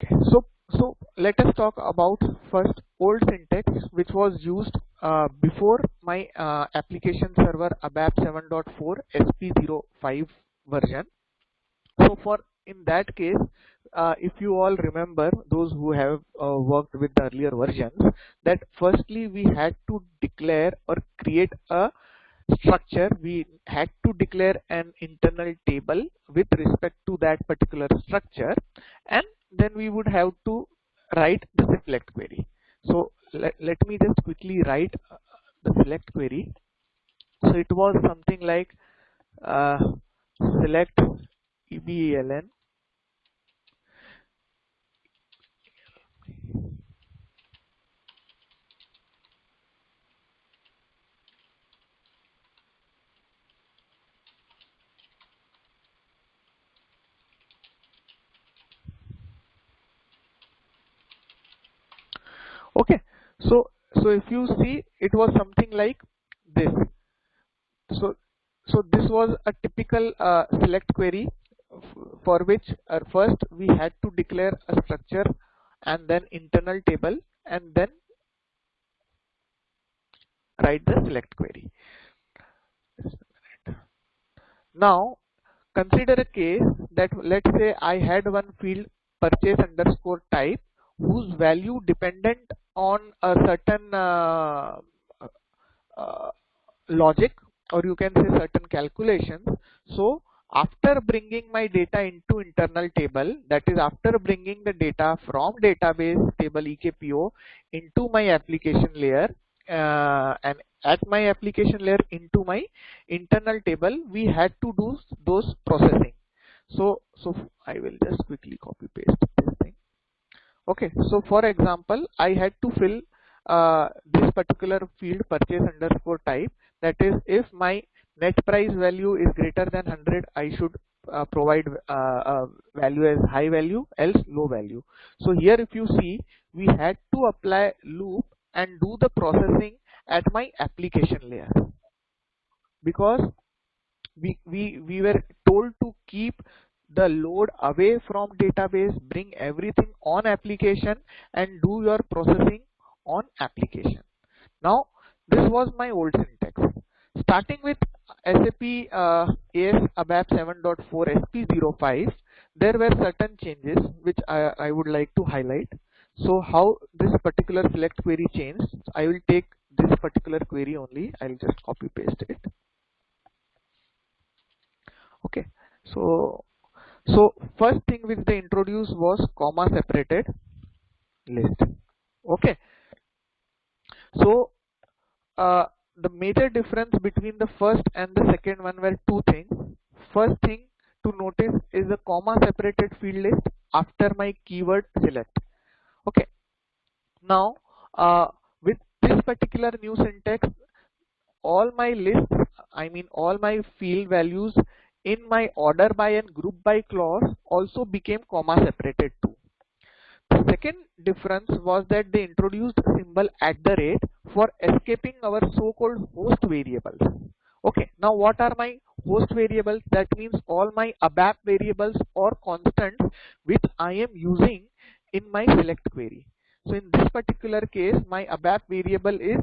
Okay, so let us talk about first old syntax which was used before my application server ABAP 7.4 SP05 version. So for in that case, if you all remember, those who have worked with the earlier versions, that firstly we had to declare or create a structure. We had to declare an internal table with respect to that particular structure, and then we would have to write the select query. So let me just quickly write the select query. So it was something like uh, select EBELN. Okay, so if you see, it was something like this. So this was a typical select query for which first we had to declare a structure and then internal table and then write the select query. Now consider a case that let's say I had one field purchase underscore type whose value dependent on a certain uh, logic, or you can say certain calculations. So after bringing my data into internal table, that is after bringing the data from database table EKPO into my application layer, and at my application layer into my internal table, we had to do those processing. So I will just quickly copy paste this thing. Okay, so for example, I had to fill this particular field purchase underscore type. That is, if my net price value is greater than 100, I should provide value as high value, else low value. So here if you see, we had to apply loop and do the processing at my application layer, because we were told to keep the load away from database, bring everything on application and do your processing on application. Now this was my old syntax. Starting with SAP AS ABAP 7.4 SP05, there were certain changes which I would like to highlight. So how this particular select query changed, I will take this particular query only, I'll just copy paste it. Okay, so first thing which they introduced was comma separated list. Okay, so the major difference between the first and the second one were two things. First thing to notice is the comma separated field list after my keyword select. Okay, now with this particular new syntax, all my lists, I mean all my field values in my order by and group by clause also became comma separated too. The second difference was that they introduced symbol @ for escaping our so-called host variables. Okay, now what are my host variables? That means all my ABAP variables or constants which I am using in my select query. So in this particular case, my ABAP variable is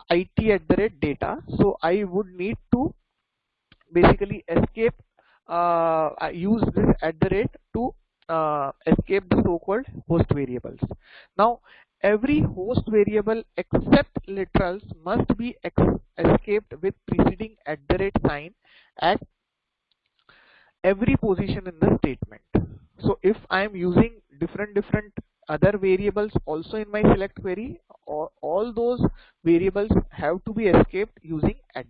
IT@data. So I would need to basically escape, I use this @ to escape the so-called host variables. Now every host variable except literals must be escaped with preceding @ sign at every position in the statement. So if I am using different other variables also in my select query, all those variables have to be escaped using @.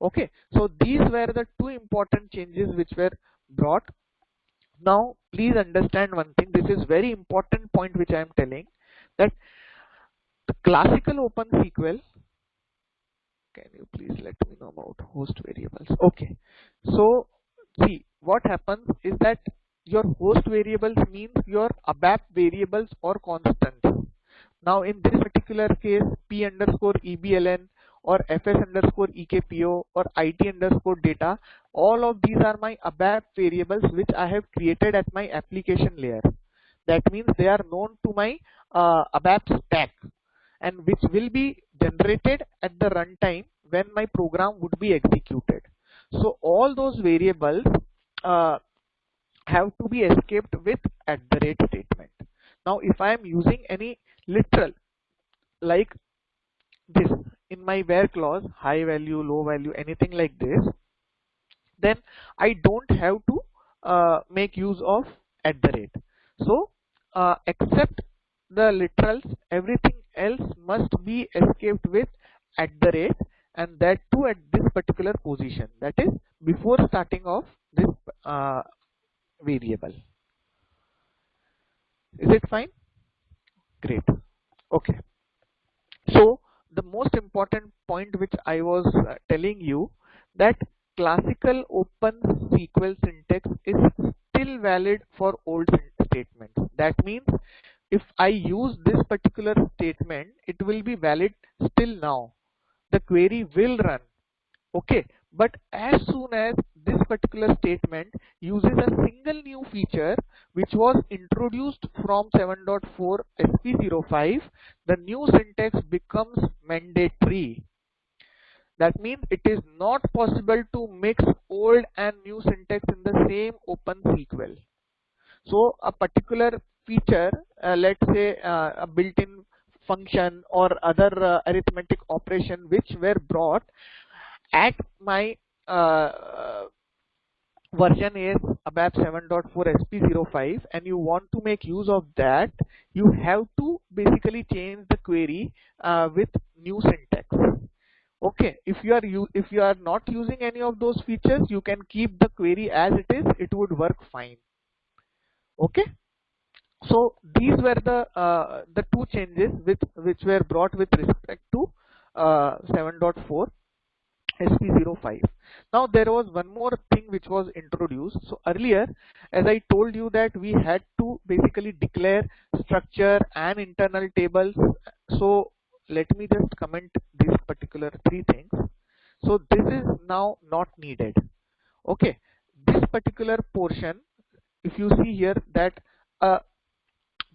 Okay, so these were the two important changes which were brought. Now please understand one thing, this is very important point which I am telling, that the classical OpenSQL, can you please let me know about host variables? Okay, so see what happens is that your host variables means your ABAP variables or constants. Now in this particular case, P_EBLN or FS_EKPO or IT_data, all of these are my ABAP variables which I have created at my application layer. That means they are known to my ABAP stack, and which will be generated at the runtime when my program would be executed. So all those variables uh, have to be escaped with @statement. Now if I am using any literal like this in my where clause, high value, low value, anything like this, then I don't have to make use of @. So except the literals, everything else must be escaped with @, and that too at this particular position, that is before starting of this uh, variable. Is it fine? Great. Okay. So the most important point which I was telling you, that classical open SQL syntax is still valid for old statements. That means if I use this particular statement, it will be valid still now. The query will run. Okay, but as soon as this particular statement uses a single new feature which was introduced from 7.4 SP05, the new syntax becomes mandatory. That means it is not possible to mix old and new syntax in the same open SQL. So a particular feature, let's say a built-in function or other arithmetic operation which were brought at my version is ABAP 7.4 SP05, and you want to make use of that, you have to basically change the query with new syntax. Okay, if you are not using any of those features, you can keep the query as it is, it would work fine. Okay, so these were the two changes which were brought with respect to 7.4 SP05. Now there was one more thing which was introduced. So earlier, as I told you, that we had to basically declare structure and internal tables. So let me just comment these particular three things. So this is now not needed. Okay, this particular portion, if you see here that a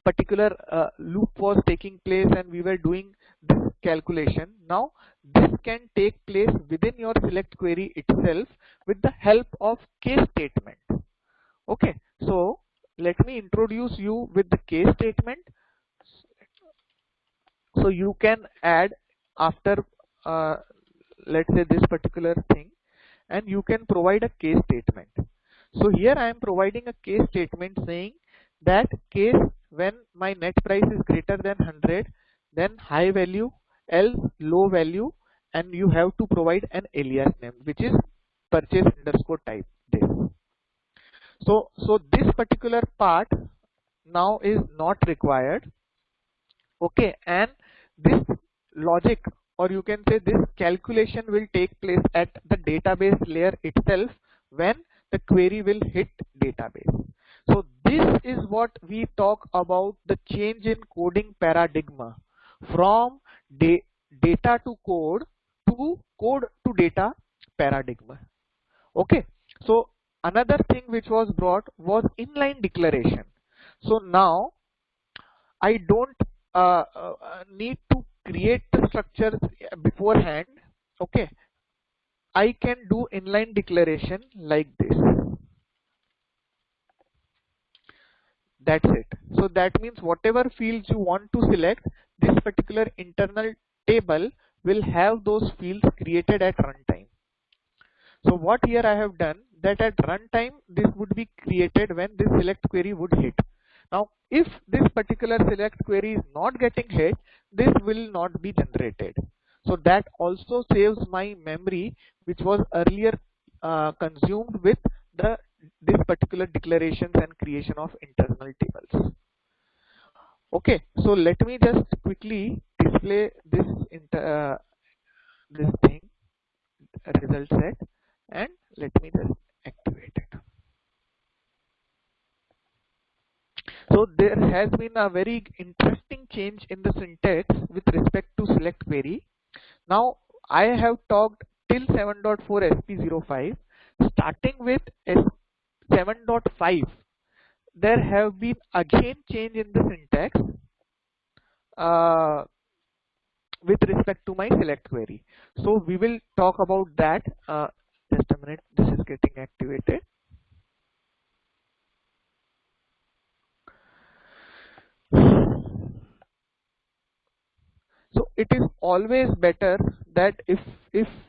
particular loop was taking place and we were doing this calculation, now this can take place within your select query itself with the help of case statement. Okay, so let me introduce you with the case statement. So you can add after let's say this particular thing, and you can provide a case statement. So here I am providing a case statement saying that case when my net price is greater than 100, then high value, else low value, and you have to provide an alias name which is purchase underscore type this. So this particular part now is not required. Okay, and this logic, or you can say this calculation, will take place at the database layer itself when the query will hit database. So this is what we talk about the change in coding paradigm from data to code to code to data paradigm. Okay, so another thing which was brought was inline declaration. So now I don't need to create the structures beforehand. Okay, I can do inline declaration like this. That's it. So that means whatever fields you want to select, this particular internal table will have those fields created at runtime. So what here I have done, that at runtime this would be created when this select query would hit. Now if this particular select query is not getting hit, this will not be generated. So that also saves my memory which was earlier consumed with this particular declarations and creation of internal tables. Okay, so let me just quickly display this this thing, result set, and let me just activate it. So there has been a very interesting change in the syntax with respect to select query. Now I have talked till 7.4 SP05. Starting with 7.5, there have been again change in the syntax uh, with respect to my select query. So we will talk about that. Just a minute, this is getting activated. So it is always better that if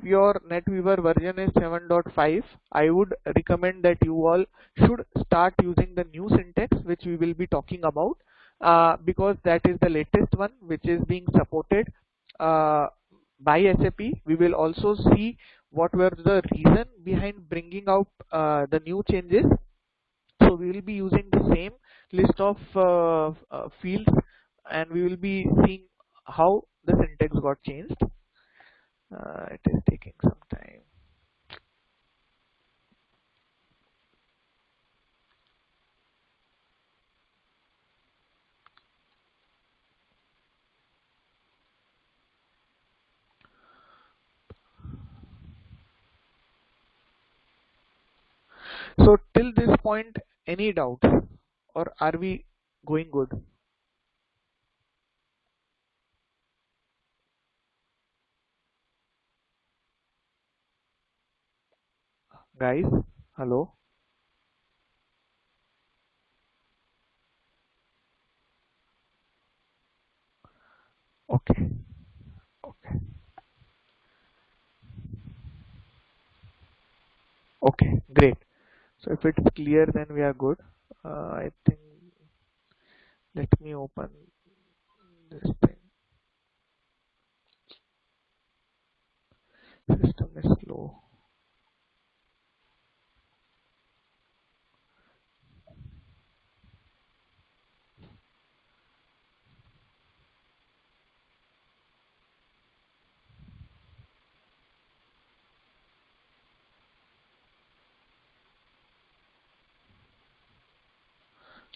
your NetWeaver version is 7.5, I would recommend that you all should start using the new syntax which we will be talking about, because that is the latest one which is being supported uh, by SAP. We will also see what were the reason behind bringing out the new changes. So we will be using the same list of fields, and we will be seeing how the syntax got changed. It is taking some time. So till this point, any doubts, or are we going good, guys? Hello. Okay. Okay. Okay. Great. So if it's clear, then we are good. I think, let me open this thing. System is slow.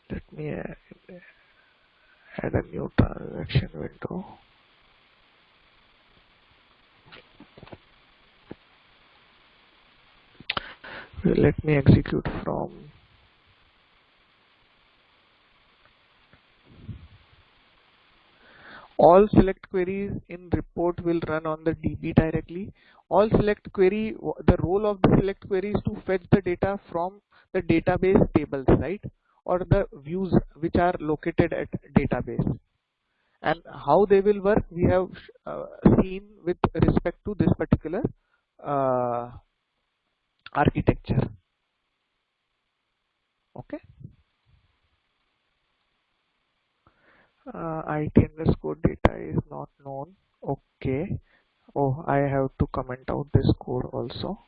Let me add a new transaction window. Let me execute from all select queries in report will run on the DB directly. All select query, the role of the select query is to fetch the data from the database tables, right? Or the views which are located at database. And how they will work, we have seen with respect to this particular uh, architecture. Okay. IT underscore data is not known. Okay. Oh, I have to comment out this code also.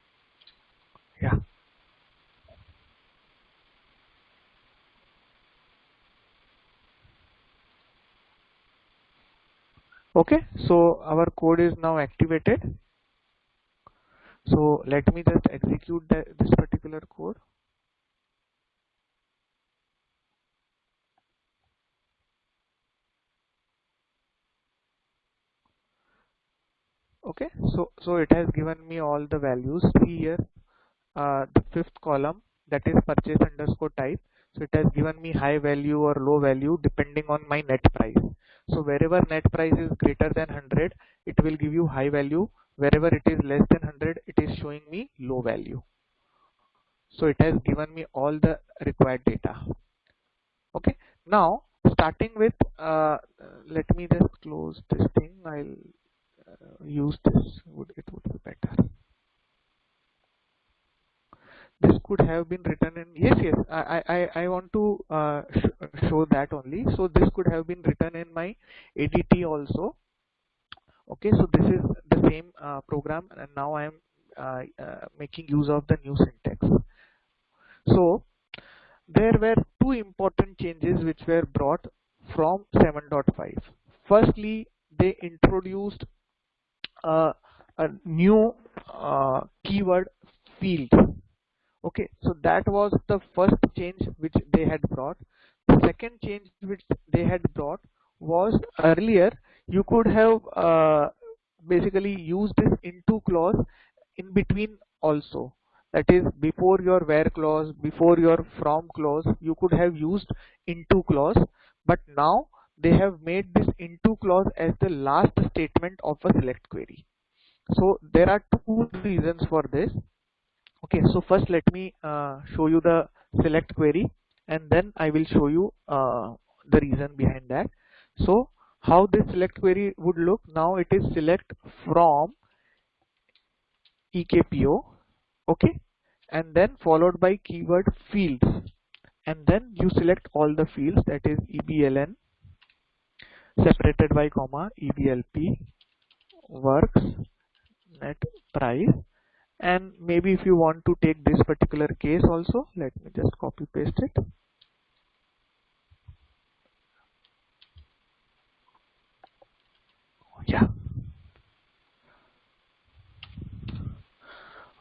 Yeah. Okay. So our code is now activated. So let me just execute this particular code. Okay. So it has given me all the values. See here, the fifth column, that is purchase underscore type. So it has given me high value or low value depending on my net price. So wherever net price is greater than 100, it will give you high value. Wherever it is less than 100, it is showing me low value. So it has given me all the required data. Okay. Now starting with, let me just close this thing. I'll use this. It would be better. This could have been written in, yes, I want to show that only. So this could have been written in my ADT also. Okay, so this is the same program, and now I am making use of the new syntax. So there were two important changes which were brought from 7.5. Firstly, they introduced a new keyword field. Okay, so that was the first change which they had brought. The second change which they had brought was, earlier you could have basically used this into clause in between also. that is before your where clause, before your from clause, you could have used into clause, but now they have made this into clause as the last statement of a select query. So there are two reasons for this. Okay, so first let me show you the select query, and then I will show you the reason behind that. So how this select query would look: now it is select from EKPO, okay, and then followed by keyword fields, and then you select all the fields, that is EBLN separated by comma, EBLP works net price. And maybe if you want to take this particular case also, let me just copy paste it. Yeah,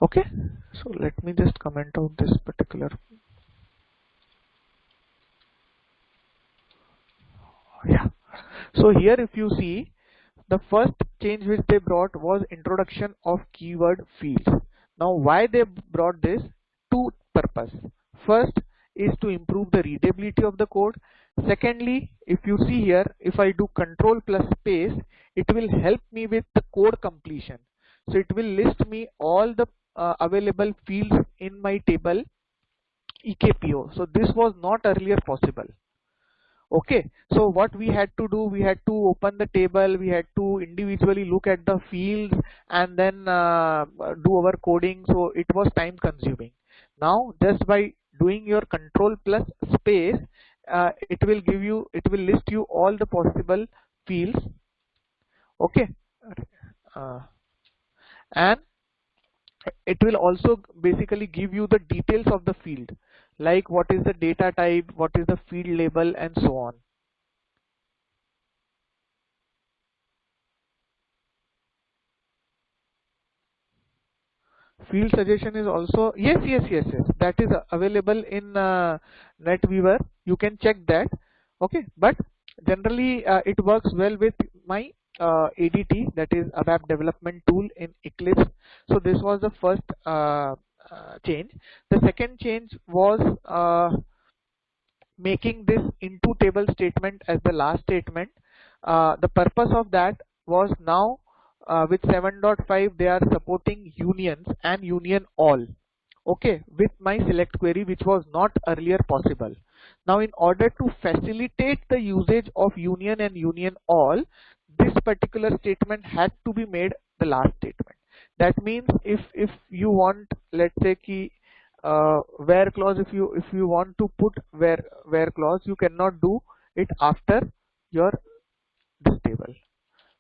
okay, so let me just comment out this particular. Yeah, so here if you see, the first change which they brought was introduction of keyword fields. Now why they brought this? Two purpose. First is to improve the readability of the code. Secondly, if you see here, if I do control plus space, it will help me with the code completion. So it will list me all the available fields in my table EKPO. So this was not earlier possible. Okay, so what we had to do, we had to open the table, we had to individually look at the fields and then do our coding, so it was time consuming. Now just by doing your control plus space, it will list you all the possible fields. Okay, uh, and it will also basically give you the details of the field, like what is the data type, what is the field label, and so on. Field suggestion is also, yes, that is available in NetWeaver. You can check that. Okay, but generally it works well with my ADT, that is a web development tool in Eclipse. So this was the first change. The second change was making this into table statement as the last statement. The purpose of that was, now with 7.5 they are supporting unions and union all, okay, with my select query, which was not earlier possible. Now in order to facilitate the usage of union and union all, this particular statement had to be made the last statement. That means if you want, let's say key where clause, if you want to put where clause, you cannot do it after your this table.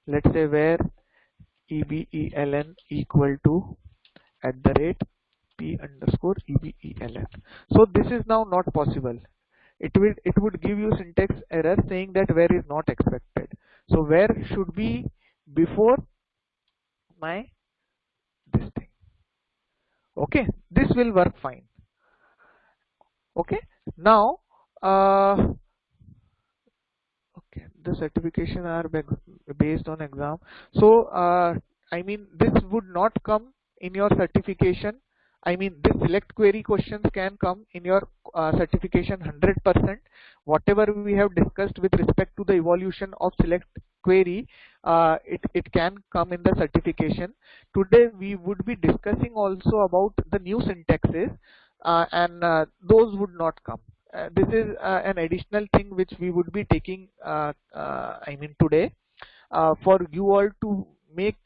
Let's say where EBELN equal to at the rate P underscore EBELN. So this is now not possible. It would give you syntax error saying that where is not expected. So where should be before my this thing. Okay, this will work fine. Okay, now okay, the certification are based on exam. So I mean, this would not come in your certification. I mean, this select query questions can come in your certification 100%. Whatever we have discussed with respect to the evolution of select query, it can come in the certification. Today we would be discussing also about the new syntaxes, and those would not come. This is an additional thing which we would be taking I mean today, for you all to make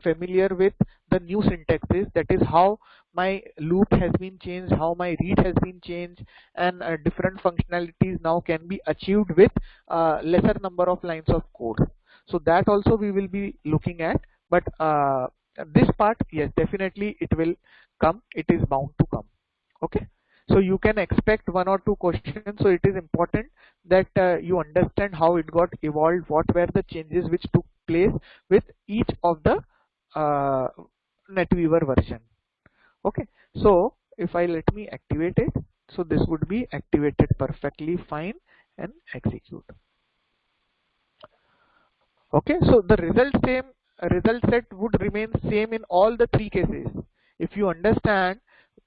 familiar with the new syntaxes, that is how my loop has been changed, how my read has been changed, and different functionalities now can be achieved with lesser number of lines of code. So that also we will be looking at, but this part, yes, definitely it will come, it is bound to come. Okay, so you can expect one or two questions. So it is important that you understand how it got evolved, what were the changes which took place with each of the uh, NetWeaver version. Okay, so if I let me activate it, so this would be activated perfectly fine and execute. Okay, so the result set would remain same in all the three cases. If you understand,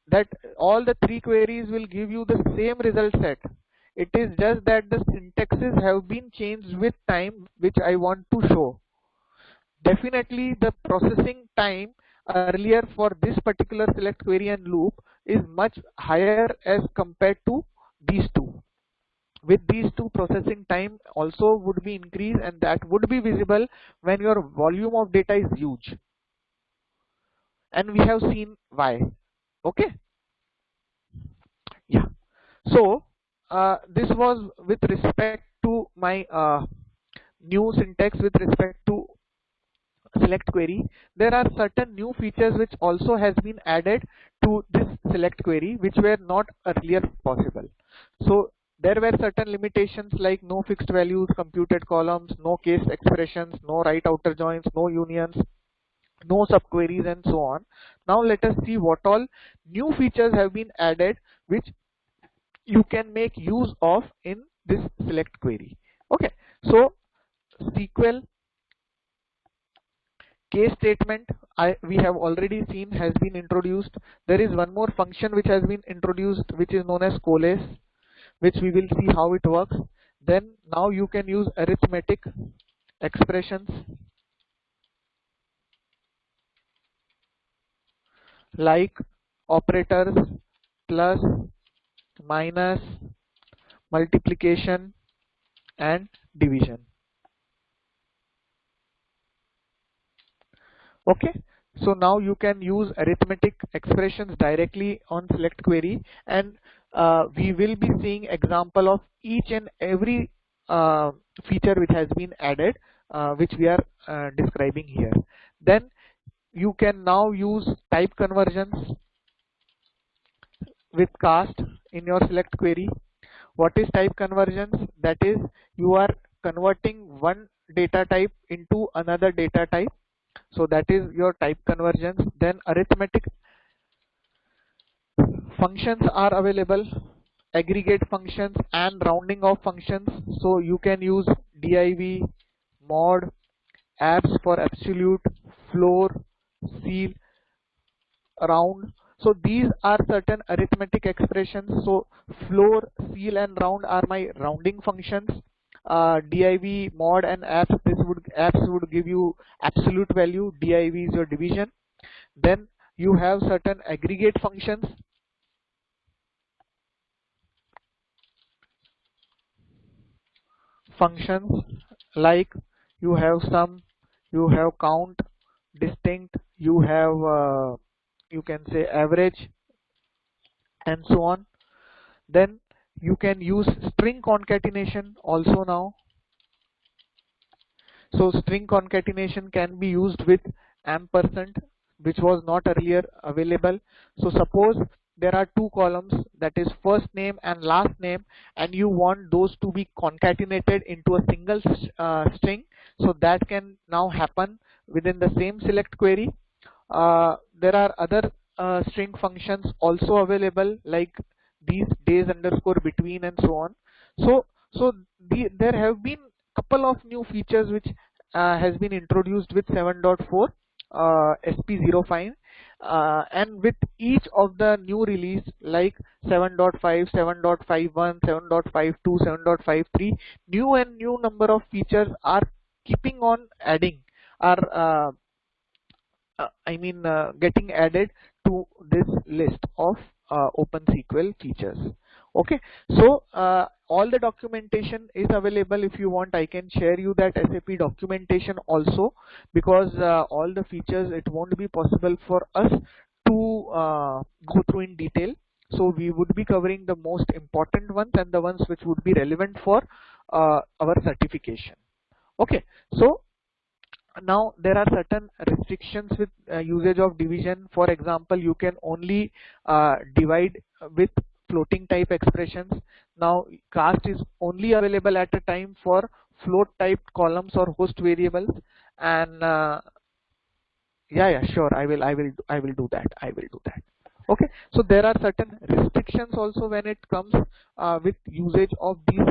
that all the three queries will give you the same result set. It is just that the syntaxes have been changed with time, which I want to show. Definitely the processing time earlier for this particular select query and loop is much higher as compared to these two. With these two, processing time also would be increased, and that would be visible when your volume of data is huge, and we have seen why. Okay, yeah. So this was with respect to my new syntax with respect to select query. There are certain new features which also has been added to this select query, which were not earlier possible. So there were certain limitations like no fixed values, computed columns, no case expressions, no right outer joins, no unions, no subqueries, and so on. Now let us see what all new features have been added which you can make use of in this select query. Okay, so SQL case statement we have already seen has been introduced. There is one more function which has been introduced, which is known as coalesce, which we will see how it works. Then now you can use arithmetic expressions like operators, plus, minus, multiplication, and division. Okay, so now you can use arithmetic expressions directly on select query, and we will be seeing example of each and every feature which has been added, which we are describing here. Then you can now use type conversions with cast in your select query. What is type conversions? That is, you are converting one data type into another data type. So that is your type conversions. Then arithmetic functions are available, aggregate functions and rounding off functions. So you can use div, mod, abs for absolute, floor, ceil, round. So these are certain arithmetic expressions. So floor, ceil, and round are my rounding functions. Div, mod, and abs would give you absolute value. Div is your division. Then you have certain aggregate functions like you have sum, you have count, distinct, you have you can say average, and so on. Then you can use string concatenation also now. So string concatenation can be used with ampersand, which was not earlier available. So suppose there are two columns, that is first name and last name, and you want those to be concatenated into a single string. So that can now happen within the same select query. There are other string functions also available, like these days underscore between and so on. There have been couple of new features which has been introduced with 7.4 SP05, and with each of the new release like 7.5, 7.51, 7.52, 7.53, new and new number of features are keeping on adding, are getting added to this list of OpenSQL features. Okay, so all the documentation is available. If you want, I can share you that SAP documentation also, because all the features, it won't be possible for us to go through in detail. So we would be covering the most important ones and the ones which would be relevant for our certification. Okay, so now there are certain restrictions with usage of division. For example, you can only divide with floating type expressions. Now cast is only available at a time for float type columns or host variables. And yeah, sure, I will do that. Okay, so there are certain restrictions also when it comes with usage of these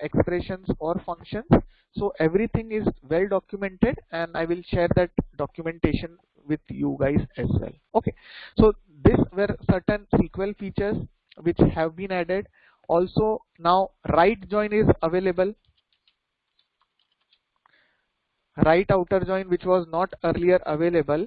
expressions or functions. So everything is well documented, and I will share that documentation with you guys as well. Okay, so these were certain SQL features which have been added. Also now right join is available. Right outer join, which was not earlier available,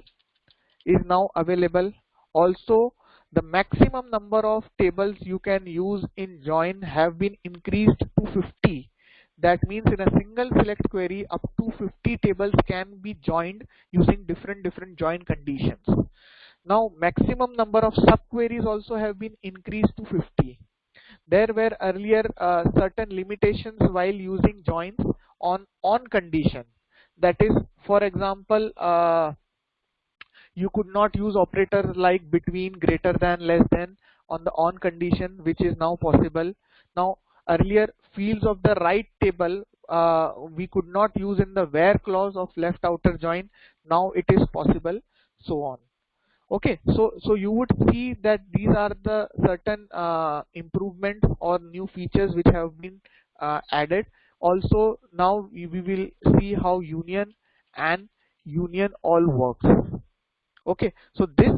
is now available. Also the maximum number of tables you can use in join have been increased to 50. That means in a single select query up to 50 tables can be joined using different join conditions. Now maximum number of subqueries also have been increased to 50. There were earlier certain limitations while using joins on condition. That is, for example, you could not use operators like between, greater than, less than on the on condition, which is now possible. Now earlier fields of the right table we could not use in the where clause of left outer join. Now it is possible, so on. Okay, so you would see that these are the certain improvements or new features which have been added. Also now we will see how union and union all works. Okay, so this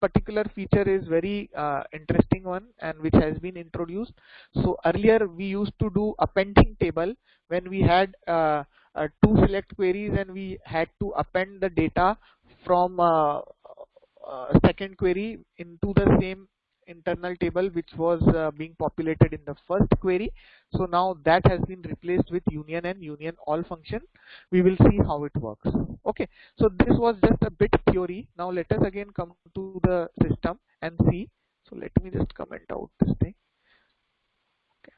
particular feature is very interesting one and which has been introduced. So earlier we used to do appending table when we had two select queries and we had to append the data from second query into the same internal table which was being populated in the first query. So now that has been replaced with union and union all function. We will see how it works. Okay, so this was just a bit theory. Now let us again come to the system and see. So let me just comment out this thing. Okay.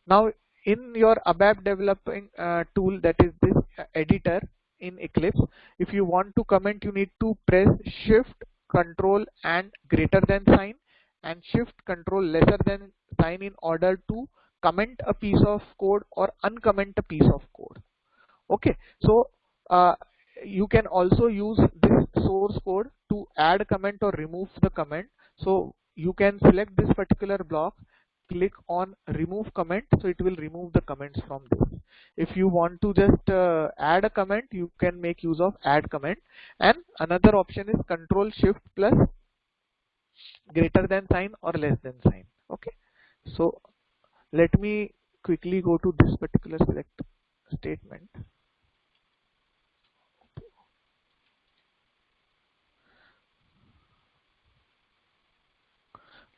Now in your ABAP developing tool, that is this editor in Eclipse, if you want to comment, you need to press shift control and greater than sign and shift control lesser than sign in order to comment a piece of code or uncomment a piece of code. Okay, so you can also use this source code to add comment or remove the comment. So you can select this particular block, click on remove comment, so it will remove the comments from this. If you want to just add a comment, you can make use of add comment, and another option is control shift plus greater than sign or less than sign. Okay, so let me quickly go to this particular select statement.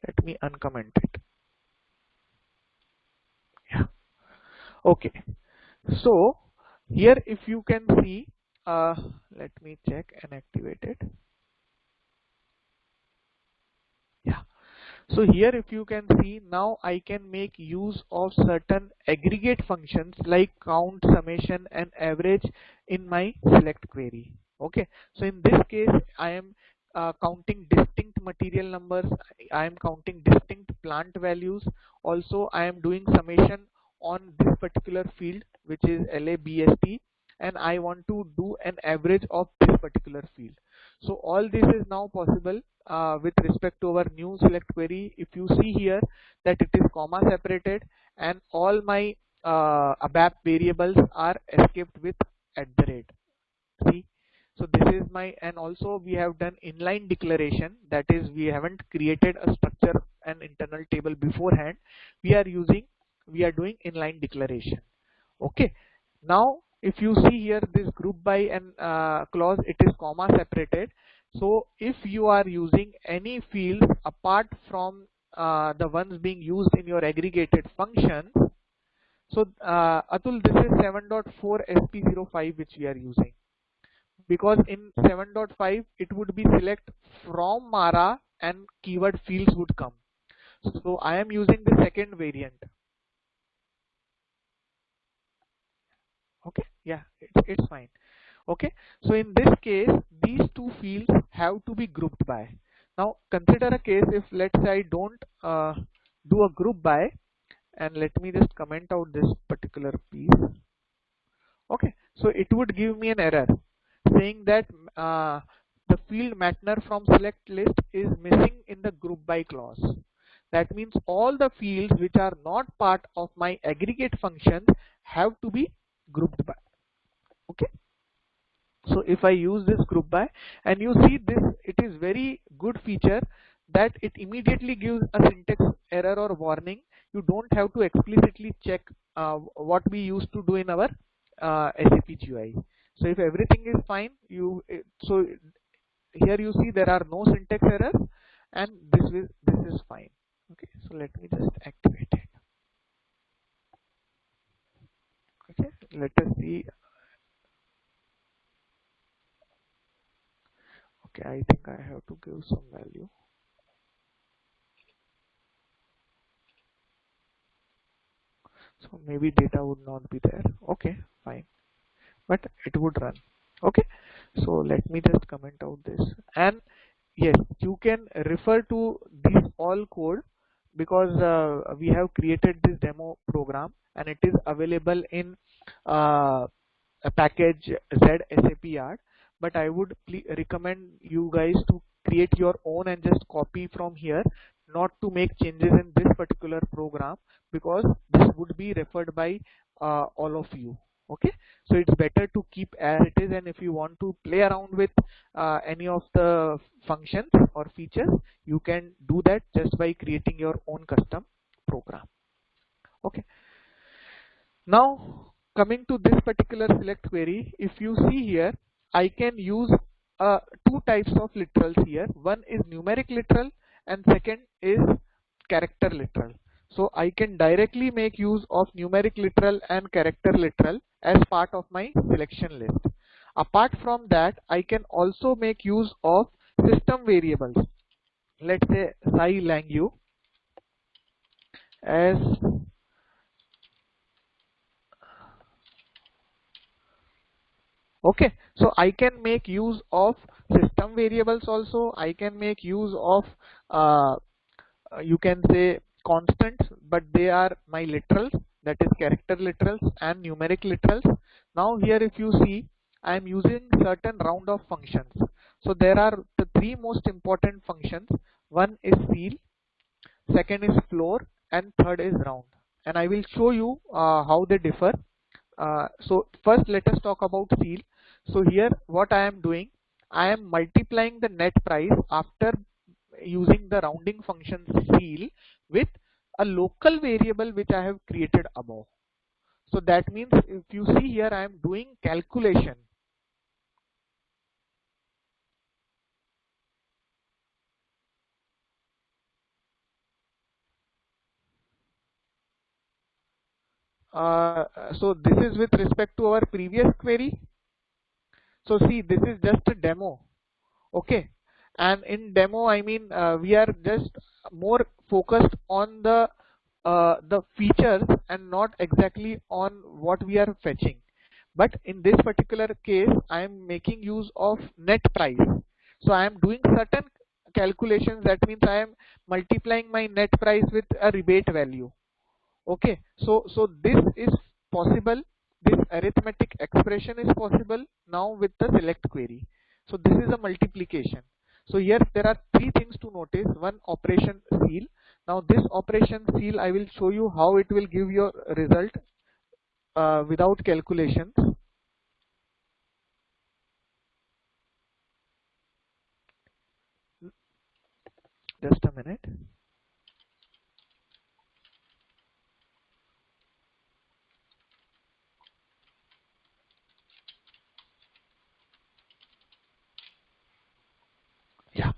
Let me uncomment it. Yeah. Okay, so here if you can see, let me check and activate it. Yeah, so here if you can see, now I can make use of certain aggregate functions like count, summation and average in my select query. Okay, so in this case I am counting distinct material numbers, I am counting distinct plant values. Also I am doing summation on this particular field which is LABST, and I want to do an average of this particular field. So all this is now possible with respect to our new select query. If you see here that it is comma separated and all my ABAP variables are escaped with @ see. So this is my, and also we have done inline declaration, that is we haven't created a structure and internal table beforehand. We are doing inline declaration. Okay, now if you see here this group by and clause, it is comma separated. So if you are using any fields apart from the ones being used in your aggregated functions, so Atul, this is 7.4 SP05 which we are using, because in 7.5 it would be select from Mara and keyword fields would come. So I am using the second variant. Okay, yeah, it's fine. Okay, so in this case these two fields have to be grouped by. Now consider a case if let's say I don't do a group by, and let me just comment out this particular piece. Okay, so it would give me an error saying that the field Mattner from select list is missing in the group by clause. That means all the fields which are not part of my aggregate functions have to be grouped by. Okay, so if I use this group by, and you see this, it is very good feature that it immediately gives a syntax error or warning. You don't have to explicitly check what we used to do in our SAP GUI. So if everything is fine, so here you see there are no syntax errors, and this is fine. Okay, so let me just activate it. Okay, let us see. Okay, I think I have to give some value. So maybe data would not be there. Okay, fine, but it would run. Okay, so let me just comment out this. And yes, you can refer to this all code, because we have created this demo program and it is available in a package Z SAP but I would recommend you guys to create your own and just copy from here, not to make changes in this particular program, because this would be referred by all of you. Okay, so it's better to keep as it is, and if you want to play around with any of the functions or features, you can do that just by creating your own custom program. Okay, now coming to this particular select query, if you see here, I can use two types of literals here. One is numeric literal and second is character literal. So I can directly make use of numeric literal and character literal as part of my selection list. Apart from that, I can also make use of system variables. Let's say Sai Langu as okay, so I can make use of system variables also. I can make use of you can say constants, but they are my literals, that is character literals and numeric literals. Now here if you see, I am using certain round of functions. So there are the three most important functions. One is ceil, second is floor, and third is round. And I will show you how they differ. So first let us talk about ceil. So here what I am doing, I am multiplying the net price after using the rounding function ceil with a local variable which I have created above. So that means if you see here, I am doing calculation. So this is with respect to our previous query. So see, this is just a demo. Okay, and in demo I mean we are just more focused on the features and not exactly on what we are fetching. But in this particular case I am making use of net price. So I am doing certain calculations. That means I am multiplying my net price with a rebate value. Okay, so this is possible, this arithmetic expression is possible now with the select query. So this is a multiplication. So here there are three things to notice. One, operation ceil. Now this operation ceil, I will show you how it will give your result without calculations. Just a minute. Yeah.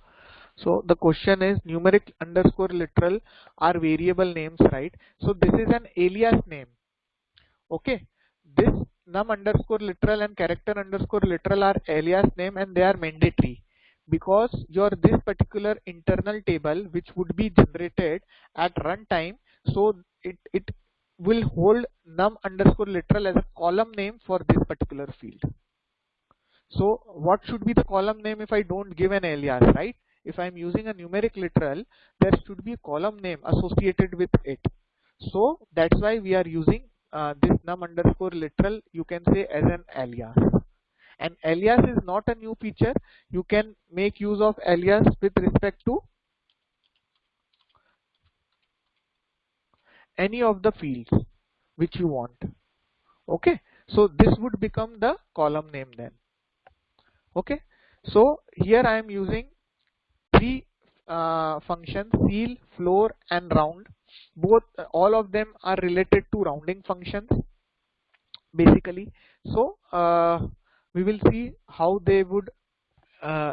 So the question is numeric underscore literal are variable names, right? So this is an alias name. Okay, this num underscore literal and character underscore literal are alias name, and they are mandatory because your this particular internal table which would be generated at runtime, so it will hold num underscore literal as a column name for this particular field. So what should be the column name if I don't give an alias, right? If I'm using a numeric literal, there should be a column name associated with it. So that's why we are using this num underscore literal, you can say, as an alias. And alias is not a new feature. You can make use of alias with respect to any of the fields which you want. Okay, so this would become the column name then. Okay, so here I am using three functions, ceil, floor and round. Both all of them are related to rounding functions basically. So we will see how they would uh,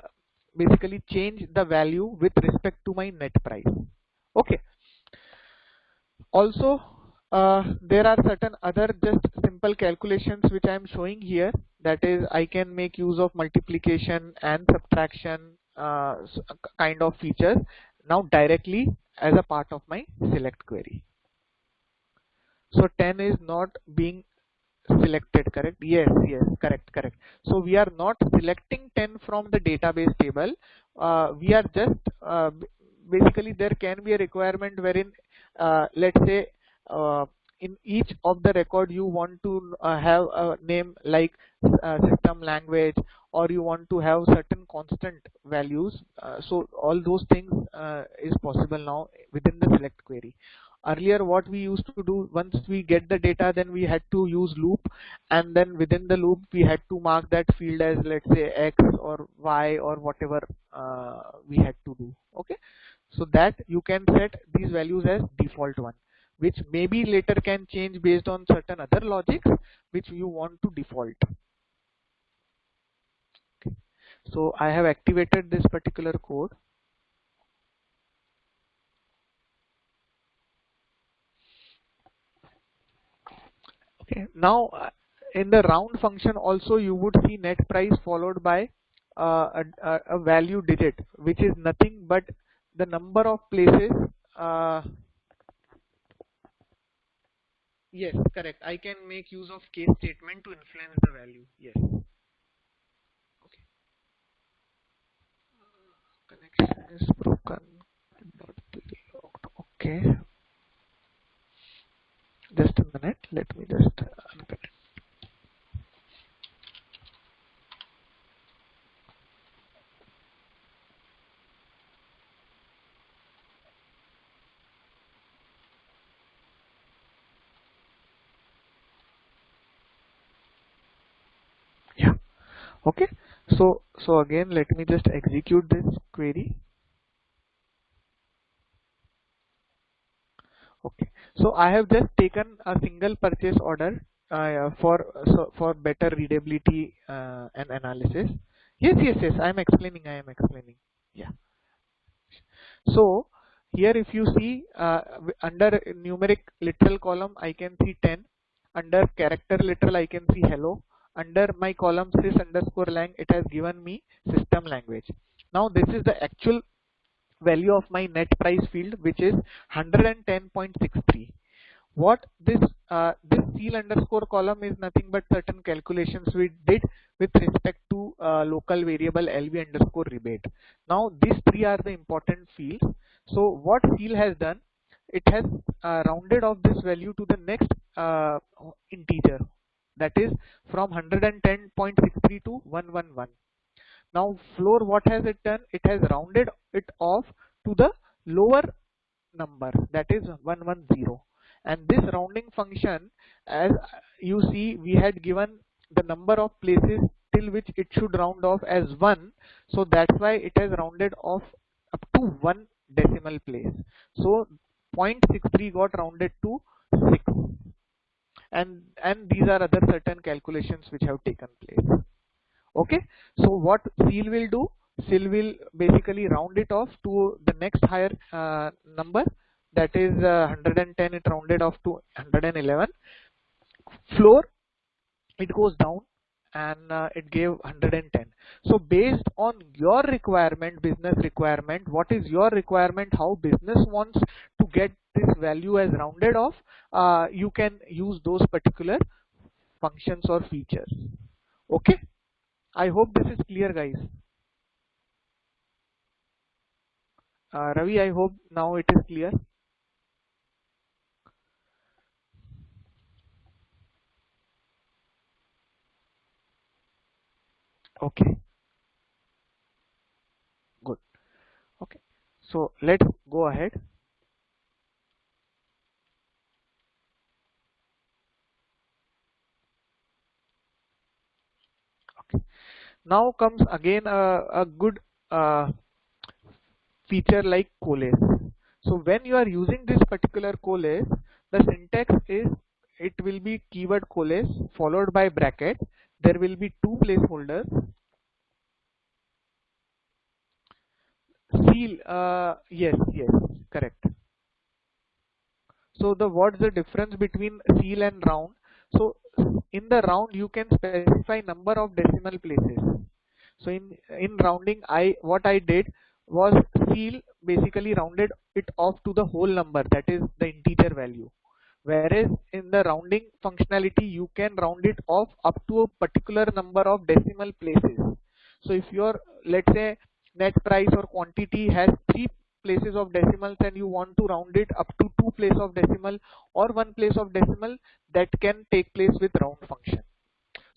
basically change the value with respect to my net price. Okay. Also, there are certain other just simple calculations which I am showing here. That is, I can make use of multiplication and subtraction kind of features now directly as a part of my select query. So 10 is not being selected, correct? Yes, yes, correct. So we are not selecting 10 from the database table. We are just basically there can be a requirement wherein let's say uh, in each of the record you want to have a name like system language, or you want to have certain constant values. So all those things is possible now within the select query. Earlier what we used to do, once we get the data, then we had to use loop, and then within the loop we had to mark that field as, let's say, X or Y or whatever we had to do. Okay, so that you can set these values as default one, which maybe later can change based on certain other logics which you want to default. Okay. So I have activated this particular code. Okay, now in the round function also you would see net price followed by a value digit, which is nothing but the number of places. Uh, yes, correct. I can make use of case statement to influence the value. Yes. Okay. Connection is broken. Not be logged. Okay. Just a minute. Let me just unpin it. Yeah. Okay. So again, let me just execute this query. Okay, so I have just taken a single purchase order for better readability and analysis. Yes. I am explaining. Yeah. So here, if you see under numeric literal column, I can see 10. Under character literal, I can see hello. Under my column sys underscore lang, it has given me system language. Now this is the actual value of my net price field, which is 110.63. What this ceil underscore column is nothing but certain calculations we did with respect to local variable lv underscore rebate. Now these three are the important fields. So what ceil has done, it has rounded off this value to the next integer, that is from 110.63 to 111. Now floor, what has it done? It has rounded it off to the lower number, that is 110. And this rounding function, as you see, we had given the number of places till which it should round off as 1. So that's why it has rounded off up to 1 decimal place. So 0.63 got rounded to 6. And these are other certain calculations which have taken place. Okay, so what ceil will do, ceil will basically round it off to the next higher number, that is 110, it rounded off to 111. Floor, it goes down and it gave 110. So based on your requirement, business requirement, what is your requirement, how business wants to get this value as rounded off, you can use those particular functions or features. Okay, I hope this is clear, guys. Ravi, I hope now it is clear. Okay, good. Okay, so let's go ahead. Okay, now comes again a good uh, feature like coalesce. So when you are using this particular coalesce, the syntax is it will be keyword coalesce followed by bracket. There will be two placeholders. Seal, yes, correct. So the what's the difference between seal and round? So in the round you can specify number of decimal places. So in rounding, what I did was seal basically rounded it off to the whole number, that is the integer value. Whereas in the rounding functionality, you can round it off up to a particular number of decimal places. So if your, let's say, net price or quantity has 3 places of decimals and you want to round it up to 2 places of decimal or 1 place of decimal, that can take place with round function.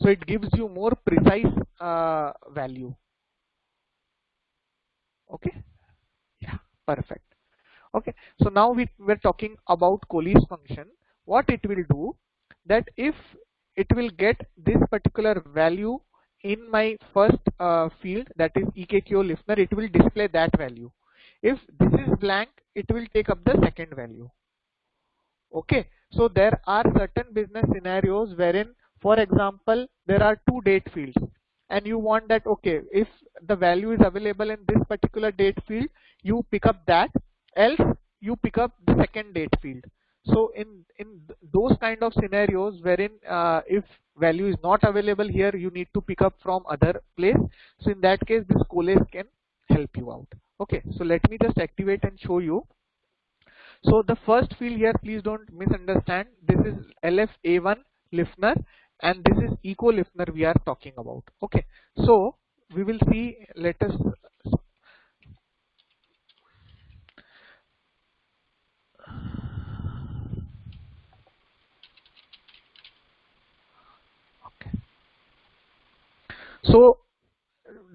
So it gives you more precise value. Okay, yeah, perfect. Okay, so now we're talking about coalesce function. What it will do, that if it will get this particular value in my first field, that is EKQO listener, it will display that value. If this is blank, it will take up the second value. Okay, so there are certain business scenarios wherein, for example, there are two date fields and you want that, okay, if the value is available in this particular date field, you pick up that, else you pick up the second date field. So in those kind of scenarios wherein if value is not available here, you need to pick up from other place. So in that case, this coalesce can help you out. Okay, so let me just activate and show you. So the first field here, please don't misunderstand. This is LFA1 listener and this is eco listener we are talking about. Okay, so we will see. Let us. Okay. So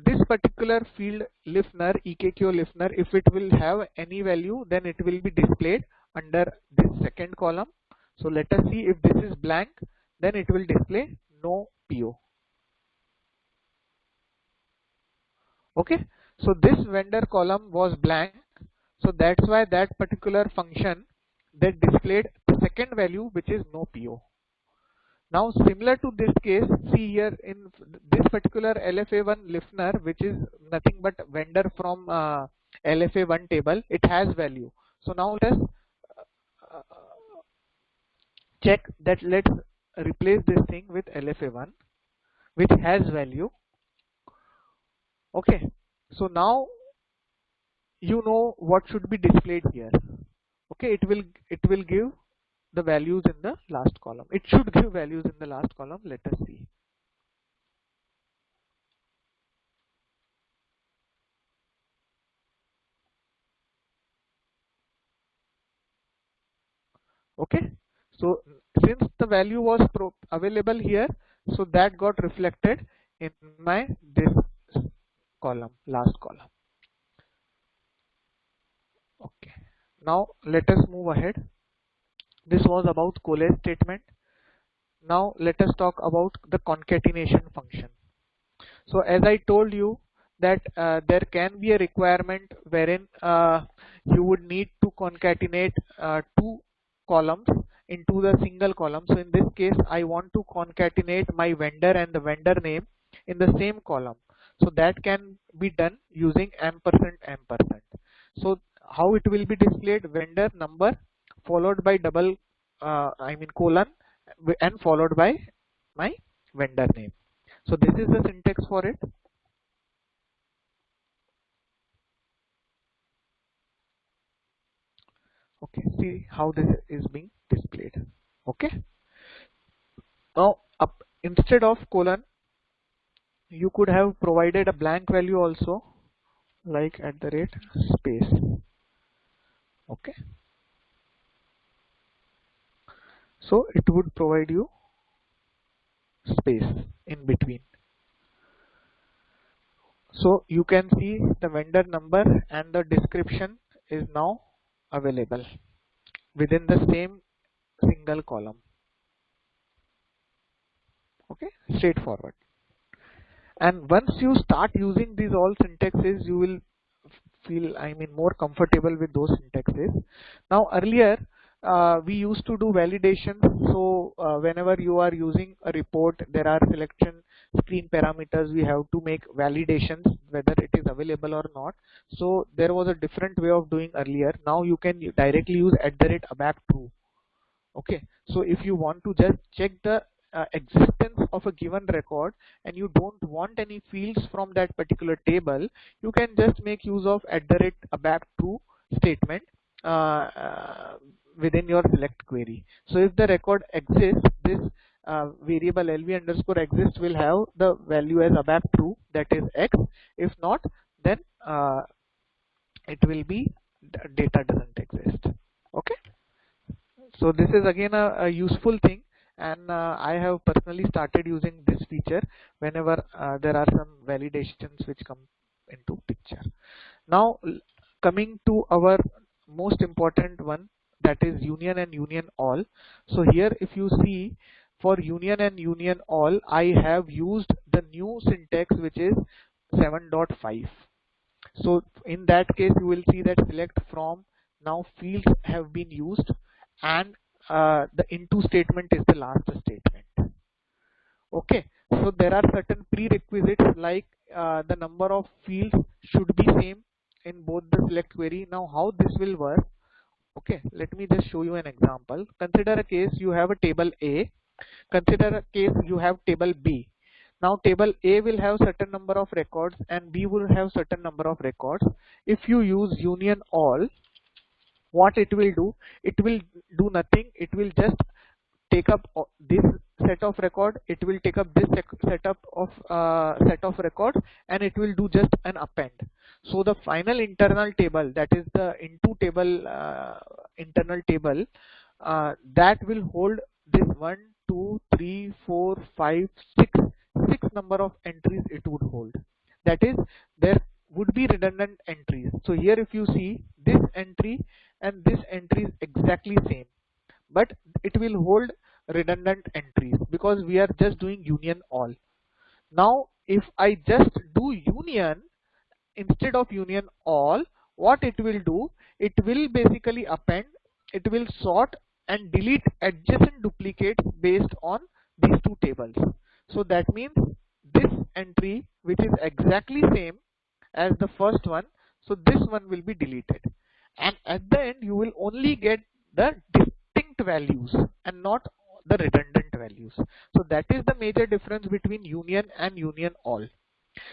this particular field listener, EKQO listener, if it will have any value, then it will be displayed under this second column. So let us see, if this is blank, then it will display no PO. Okay, so this vendor column was blank, so that's why that particular function that displayed the second value, which is no PO. Now similar to this case, see here in this particular LFA1 listener, which is nothing but vendor from LFA1 table, it has value. So now let's uh, check that. Let's replace this thing with LFA1 which has value. Okay, so now you know what should be displayed here. Okay, it will give the values in the last column. It should give values in the last column. Let us see. Okay, so since the value was available here, so that got reflected in my this column, last column. Okay, now let us move ahead. This was about coalesce statement. Now let us talk about the concatenation function. So as I told you that there can be a requirement wherein you would need to concatenate two columns into the single column. So in this case, I want to concatenate my vendor and the vendor name in the same column. So that can be done using ampersand ampersand. So how it will be displayed? Vendor number followed by double colon and followed by my vendor name. So this is the syntax for it. Okay, see how this is being displayed. Okay, now instead of colon, you could have provided a blank value also, like @ space. Okay, so it would provide you space in between. So you can see the vendor number and the description is now available within the same single column. Okay, straightforward. And once you start using these all syntaxes, you will feel, I mean, more comfortable with those syntaxes. Now earlier we used to do validation. So whenever you are using a report, there are selection screen parameters. We have to make validations whether it is available or not. So there was a different way of doing earlier. Now you can directly use @abap true. Okay, so if you want to just check the existence of a given record and you don't want any fields from that particular table, you can just make use of @abap true statement within your select query. So if the record exists, this variable lv underscore exist will have the value as abap true, that is x. If not, then it will be data doesn't exist. Okay, so this is again a useful thing, and I have personally started using this feature whenever there are some validations which come into picture. Now coming to our most important one, that is union and union all. So here if you see, for union and union all, I have used the new syntax which is 7.5. So in that case you will see that select from, now fields have been used, and the into statement is the last statement. Okay, so there are certain prerequisites like the number of fields should be same in both the select query. Now how this will work? Okay, let me just show you an example. Consider a case you have a table A. Consider a case you have table B. Now table A will have certain number of records and B will have certain number of records. If you use union all, what it will do? It will do nothing. It will just take up this set of record. It will take up this set of records, and it will do just an append. So the final internal table, that is the into table internal table, that will hold this 1, 2, 3, 4, 5, 6 number of entries it would hold. That is, there would be redundant entries. So here if you see, this entry and this entry is exactly same, but it will hold redundant entries because we are just doing union all. Now if I just do union instead of union all, what it will do? It will basically append, it will sort and delete adjacent duplicates based on these two tables. So that means this entry, which is exactly same as the first one, so this one will be deleted, and at the end you will only get the distinct values and not the redundant values. So that is the major difference between union and union all.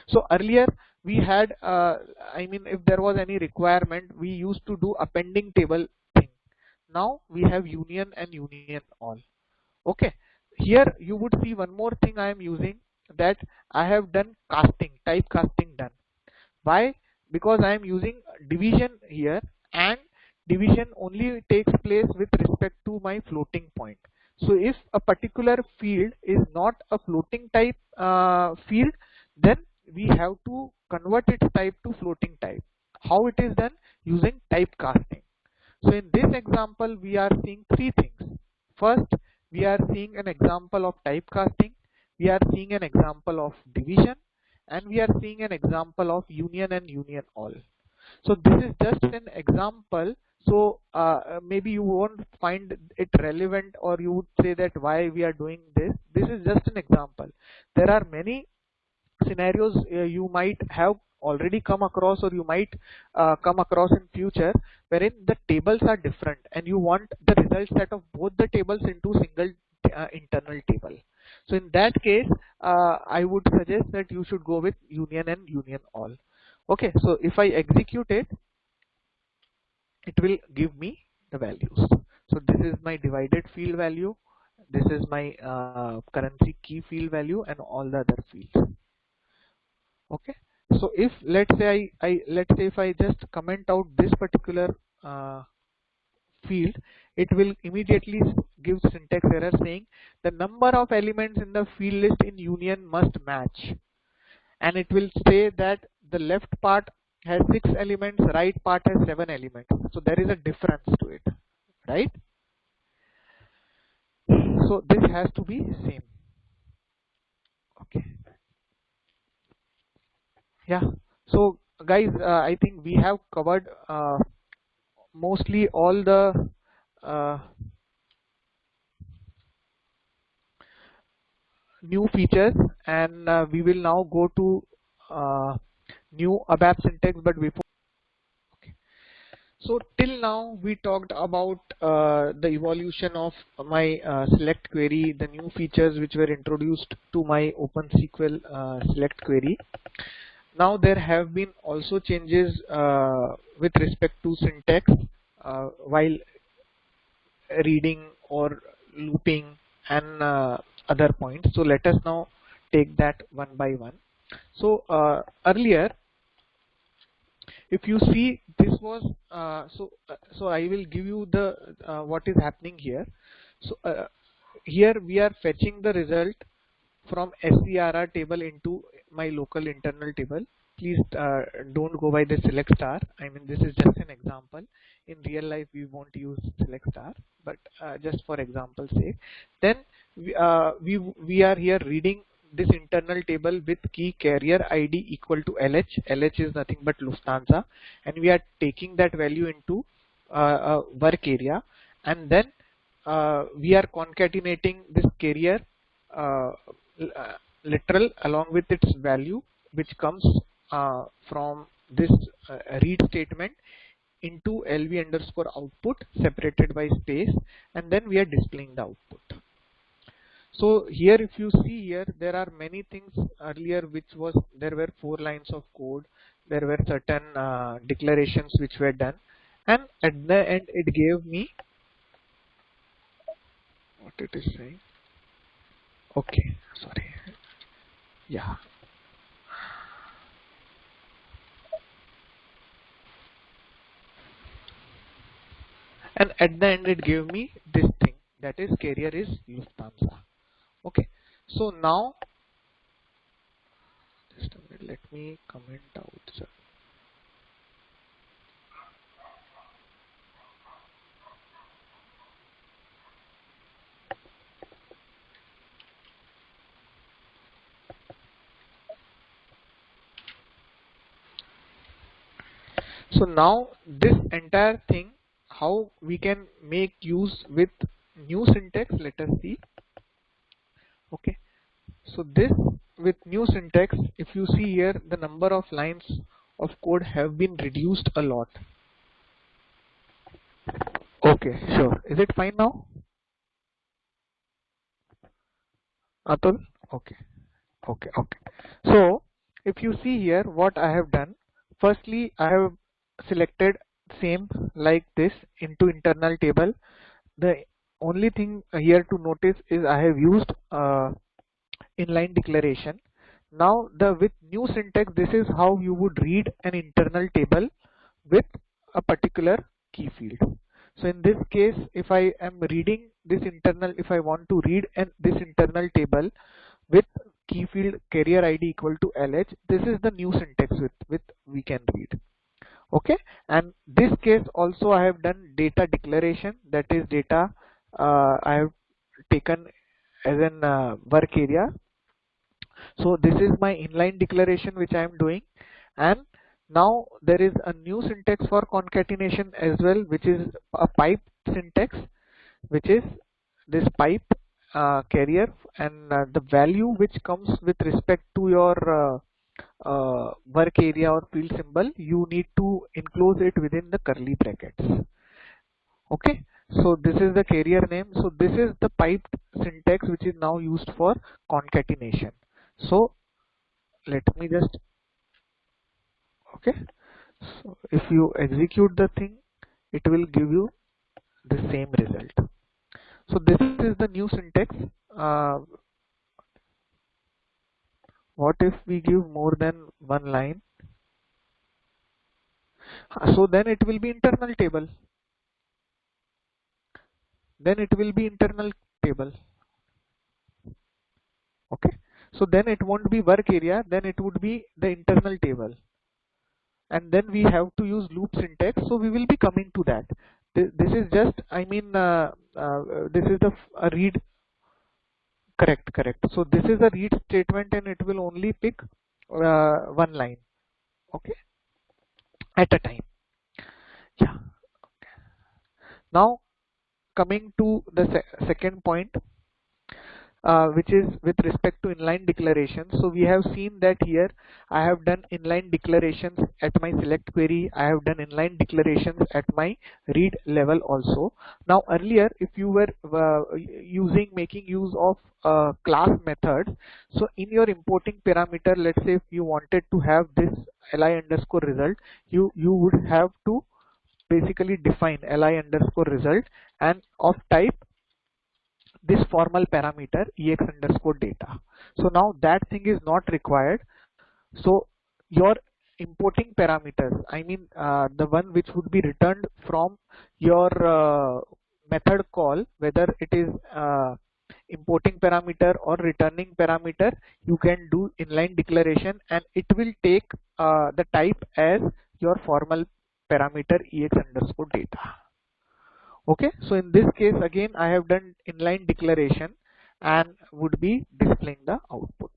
So earlier we had I mean, if there was any requirement, we used to do appending table thing. Now we have union and union all. Okay, here you would see one more thing I am using, that I have done casting, type casting done. Why? Because I am using division here, and division only takes place with respect to my floating point. So if a particular field is not a floating type field, then we have to convert its type to floating type. How it is done? Using typecasting. So in this example we are seeing three things. First, we are seeing an example of typecasting, we are seeing an example of division, and we are seeing an example of union and union all. So this is just an example. So maybe you won't find it relevant, or you would say that why we are doing this. This is just an example. There are many scenarios you might have already come across, or you might come across in future, wherein the tables are different and you want the result set of both the tables into single internal table. So in that case I would suggest that you should go with union and union all. Okay, so if I execute it, it will give me the values. So this is my divided field value, this is my currency key field value, and all the other fields. Okay, so if let's say if I just comment out this particular field, it will immediately give syntax error saying the number of elements in the field list in union must match, and it will say that the left part has 6 elements, right part has 7 elements. So there is a difference to it, right? So this has to be same. Okay, yeah. So guys, I think we have covered mostly all the uh, new features, and we will now go to new ABAP syntax. But before, so till now we talked about the evolution of my select query, the new features which were introduced to my OpenSQL select query. Now there have been also changes with respect to syntax while reading or looping and other points. So let us now take that one by one. So earlier, if you see, this was so I will give you the what is happening here. So here we are fetching the result from SCRR table into my local internal table. Please don't go by the select star. I mean, this is just an example. In real life we won't use select star, but just for example sake, then we are here reading this internal table with key carrier ID equal to LH. LH is nothing but Lufthansa, and we are taking that value into work area, and then we are concatenating this carrier uh, literal along with its value, which comes from this read statement into LV underscore output separated by space, and then we are displaying the output. So here, if you see here, there are many things earlier which was, there were 4 lines of code, there were certain declarations which were done, and at the end it gave me what it is saying. Okay, sorry. Yeah. And at the end it gave me this thing, that is carrier is Lufthansa. Okay, so now just a minute, let me comment out, sir. So now this entire thing, how we can make use with new syntax, let us see. Okay, so this with new syntax, if you see here, the number of lines of code have been reduced a lot. Okay, sure. Is it fine now, Atul? Okay, okay. So if you see here what I have done, firstly I have selected same like this into internal table. The only thing here to notice is I have used inline declaration. Now the with new syntax, this is how you would read an internal table with a particular key field. So in this case, if I am reading this internal, if I want to read this internal table with key field carrier ID equal to LH, this is the new syntax with we can read. Okay, and this case also I have done data declaration, that is data I have taken as an work area. So this is my inline declaration which I am doing, and now there is a new syntax for concatenation as well, which is a pipe syntax, which is this pipe carrier, and the value which comes with respect to your work area or field symbol, you need to enclose it within the curly brackets. Okay, so this is the carrier name. So this is the piped syntax which is now used for concatenation. So let me just, okay, so if you execute the thing, it will give you the same result. So this is the new syntax. What if we give more than one line? So then it will be internal table. Then it will be internal table. Okay. So then it won't be work area. Then it would be the internal table. And then we have to use loop syntax. So we will be coming to that. This is just, I mean, this is the read. Correct. So this is a read statement, and it will only pick one line. Okay. at a time. Yeah. Now coming to the second point, which is with respect to inline declarations. So we have seen that here I have done inline declarations at my select query. I have done inline declarations at my read level also. Now earlier, if you were making use of class methods, so in your importing parameter, let's say if you wanted to have this li underscore result, you would have to basically define li underscore result and of type this formal parameter ex underscore data. So now that thing is not required. So your importing parameters, I mean the one which would be returned from your method call, whether it is importing parameter or returning parameter, you can do inline declaration and it will take the type as your formal parameter ex underscore data. Okay, so in this case again I have done inline declaration and would be displaying the output.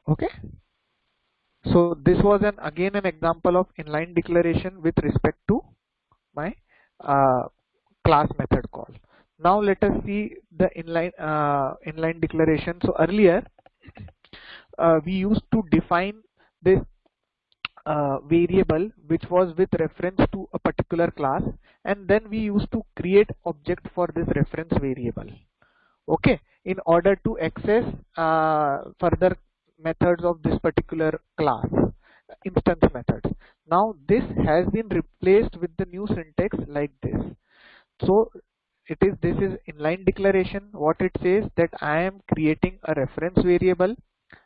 Okay, so this was again an example of inline declaration with respect to my class method call. Now let us see the inline declaration. So earlier we used to define this variable which was with reference to a particular class, and then we used to create object for this reference variable, okay, in order to access further methods of this particular class, instance methods. Now this has been replaced with the new syntax like this. So this is inline declaration. What it says that I am creating a reference variable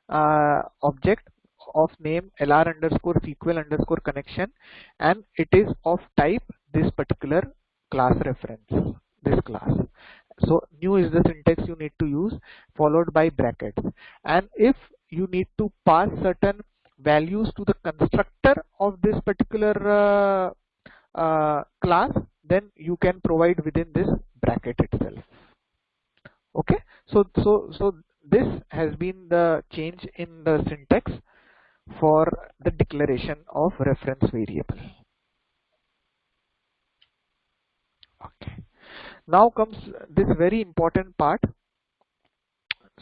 object of name lr underscore SQL underscore connection, and it is of type this particular class reference, this class. So new is the syntax you need to use, followed by brackets. And if you need to pass certain values to the constructor of this particular class, then you can provide within this bracket itself. Okay, so this has been the change in the syntax for the declaration of reference variable. Okay, now comes this very important part,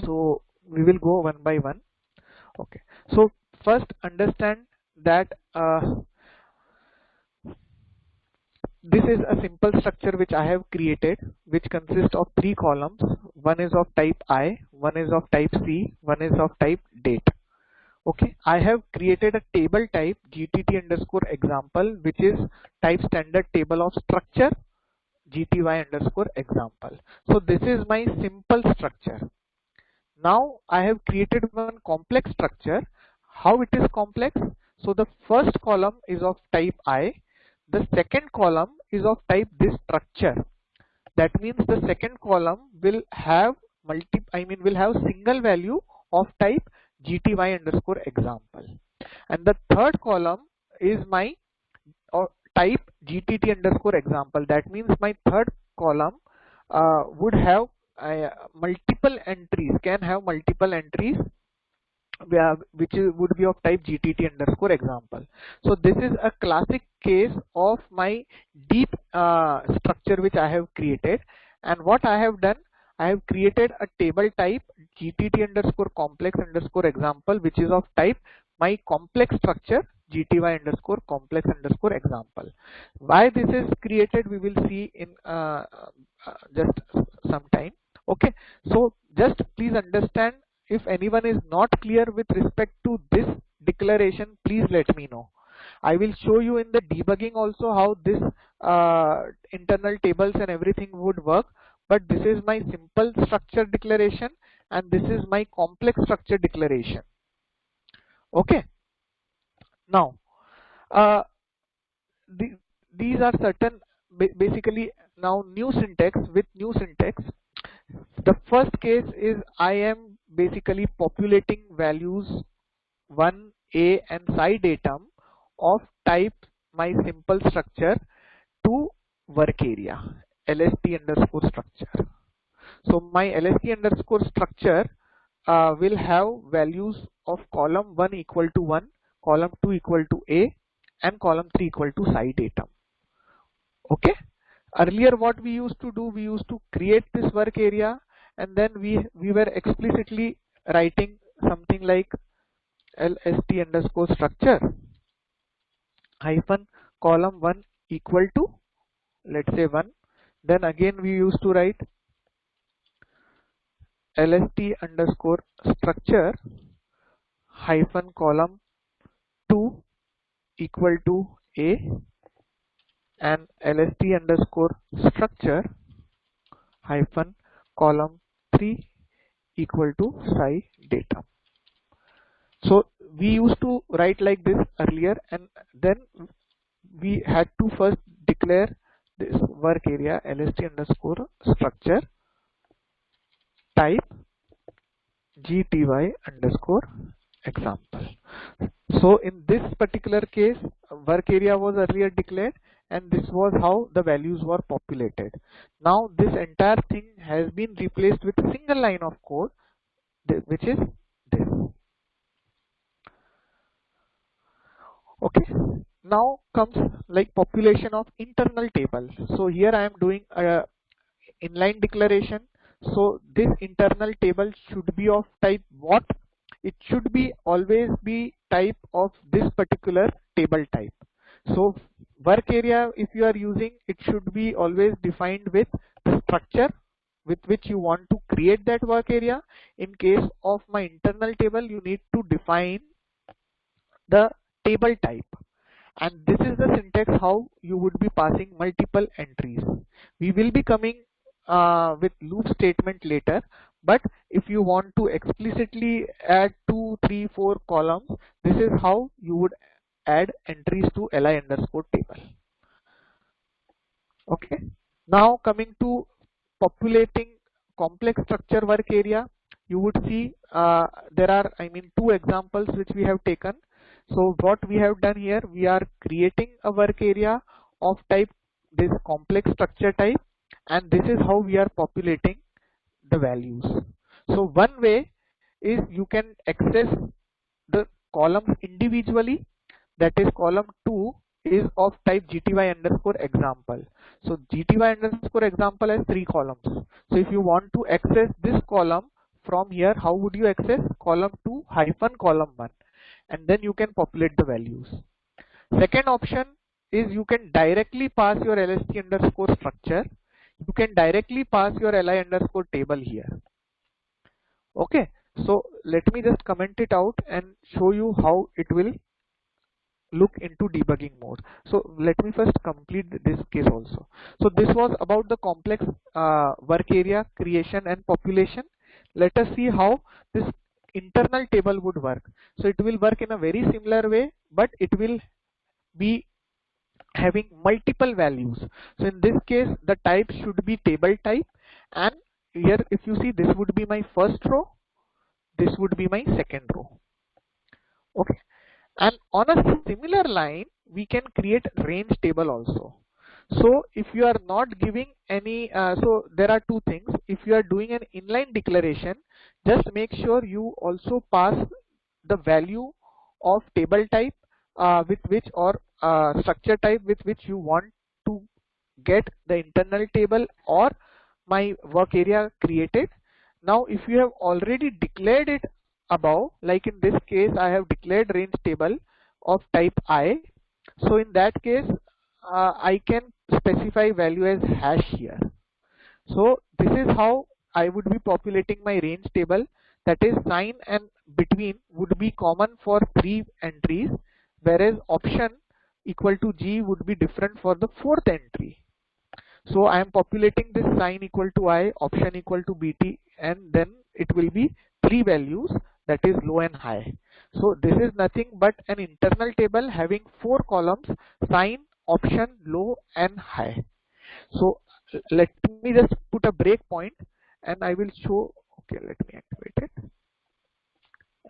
so we will go one by one. Okay, so first understand that this is a simple structure which I have created, which consists of 3 columns. One is of type I, one is of type C, one is of type date. Okay, I have created a table type gtt underscore example, which is type standard table of structure gty underscore example. So this is my simple structure. Now I have created one complex structure. How it is complex? So the first column is of type I, the second column is of type this structure. That means the second column will have single value of type gty underscore example, and the third column is my type gtt underscore example. That means my third column would have multiple entries, can have multiple entries, which would be of type gtt underscore example. So this is a classic case of my deep structure which I have created. And what I have done, I have created a table type gtt underscore complex underscore example, which is of type my complex structure gty underscore complex underscore example. Why this is created, we will see in just some time. Okay, so just please understand. If anyone is not clear with respect to this declaration, please let me know. I will show you in the debugging also how this internal tables and everything would work. But this is my simple structure declaration and this is my complex structure declaration. Okay. Now, these are certain basically now new syntax. With new syntax, the first case is I am basically populating values 1, A and psi datum of type my simple structure to work area lst underscore structure. So my lst underscore structure will have values of column 1 equal to 1, column 2 equal to A, and column 3 equal to site item. Okay. Earlier what we used to do, we used to create this work area, and then we were explicitly writing something like lst underscore structure hyphen column 1 equal to, let's say, 1. Then again we used to write lst underscore structure hyphen column 2 equal to A, and lst underscore structure hyphen column 3 equal to site data. So we used to write like this earlier, and then we had to first declare this work area lst underscore structure type gty underscore example. So in this particular case, work area was earlier declared, and this was how the values were populated. Now this entire thing has been replaced with a single line of code, which is this. Okay. Now comes like population of internal table. So here I am doing a inline declaration. So this internal table should be of type what? It should be always be type of this particular table type. So work area, if you are using, it should be always defined with the structure with which you want to create that work area. In case of my internal table, you need to define the table type, and this is the syntax how you would be passing multiple entries. We will be coming with loop statement later, but if you want to explicitly add 2, 3, 4 columns, this is how you would add entries to li underscore table. Okay. Now coming to populating complex structure work area, you would see there are, two examples which we have taken. So what we have done here, we are creating a work area of type this complex structure type, and this is how we are populating the values. So one way is you can access the columns individually, that is column 2 is of type gty underscore example. So gty underscore example has 3 columns. So if you want to access this column from here, how would you access? Column 2 hyphen column 1, and then you can populate the values. Second option is you can directly pass your lst underscore structure. You can directly pass your li underscore table here. Okay, so let me just comment it out and show you how it will look into debugging mode. So let me first complete this case also. So this was about the complex work area creation and population. Let us see how this internal table would work. So it will work in a very similar way, but it will be having multiple values. So in this case, the type should be table type, and here if you see, this would be my first row, this would be my second row. Okay. And on a similar line, we can create range table also. So if you are not giving any, so there are two things. If you are doing an inline declaration, just make sure you also pass the value of table type with which, or structure type with which you want to get the internal table or my work area created. Now if you have already declared it above, like in this case I have declared range table of type I, so in that case I can specify value as hash here. So this is how I would be populating my range table, that is sign and between would be common for 3 entries, whereas option equal to G would be different for the 4th entry. So I am populating this sign equal to I, option equal to BT, and then it will be 3 values, that is low and high. So this is nothing but an internal table having 4 columns: sign, option, low and high. So let me just put a breakpoint and I will show. Okay, let me activate it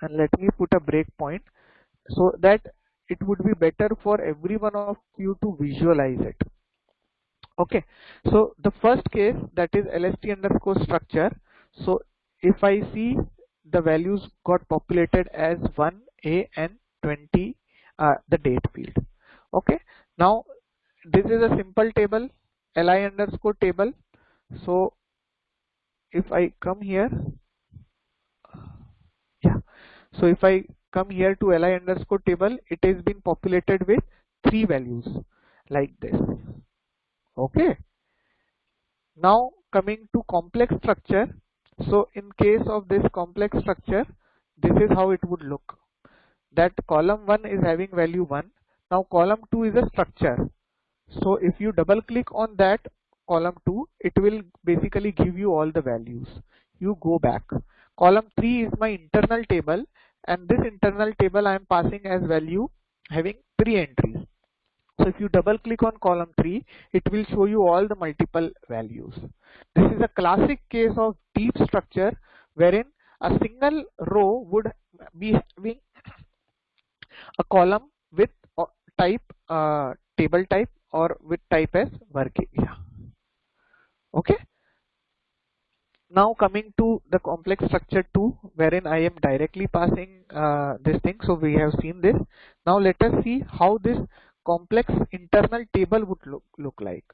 and let me put a breakpoint so that it would be better for every one of you to visualize it. Okay, so the first case, that is lst underscore structure. So if I see, the values got populated as 1, A and 20 the date field. Okay, now this is a simple table, li underscore table. So if I come here, yeah, so if I come here to li underscore table, it has been populated with 3 values like this. Okay, now coming to complex structure. So in case of this complex structure, this is how it would look. That column 1 is having value 1. Now column 2 is a structure. So if you double click on that column 2, it will basically give you all the values. You go back. Column 3 is my internal table, and this internal table I am passing as value having 3 entries. So if you double click on column 3, it will show you all the multiple values. This is a classic case of deep structure wherein a single row would be having a column with type table type or with type as work area. Okay, now coming to the complex structure 2, wherein I am directly passing this thing. So we have seen this. Now let us see how this complex internal table would look like.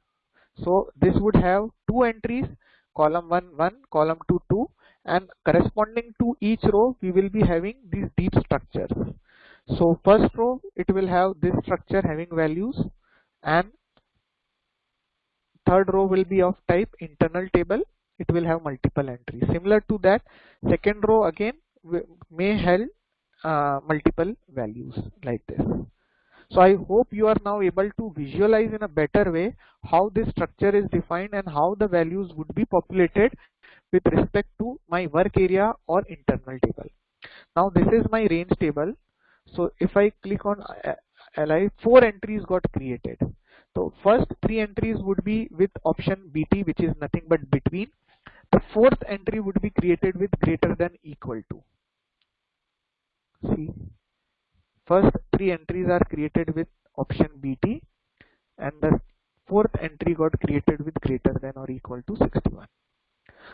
So this would have 2 entries, column 1 1, column 2 2, and corresponding to each row we will be having these deep structures. So first row, it will have this structure having values, and third row will be of type internal table. It will have multiple entries. Similar to that, second row again may have multiple values like this. So I hope you are now able to visualize in a better way how this structure is defined and how the values would be populated with respect to my work area or internal table. Now this is my range table. So if I click on li, 4 entries got created. So first 3 entries would be with option BT, which is nothing but between. The fourth entry would be created with greater than equal to. See, first 3 entries are created with option BT, and the fourth entry got created with greater than or equal to 61.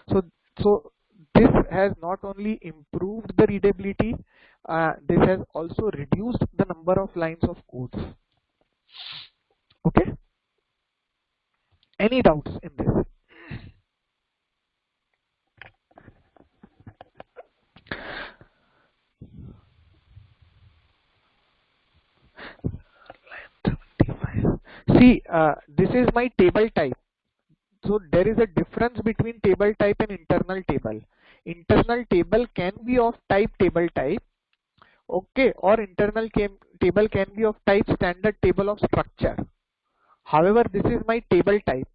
So this has not only improved the readability, this has also reduced the number of lines of codes. Okay, any doubts in this? See, this is my table type. So there is a difference between table type and internal table. Internal table can be of type table type, okay, or internal table can be of type standard table of structure. However, this is my table type.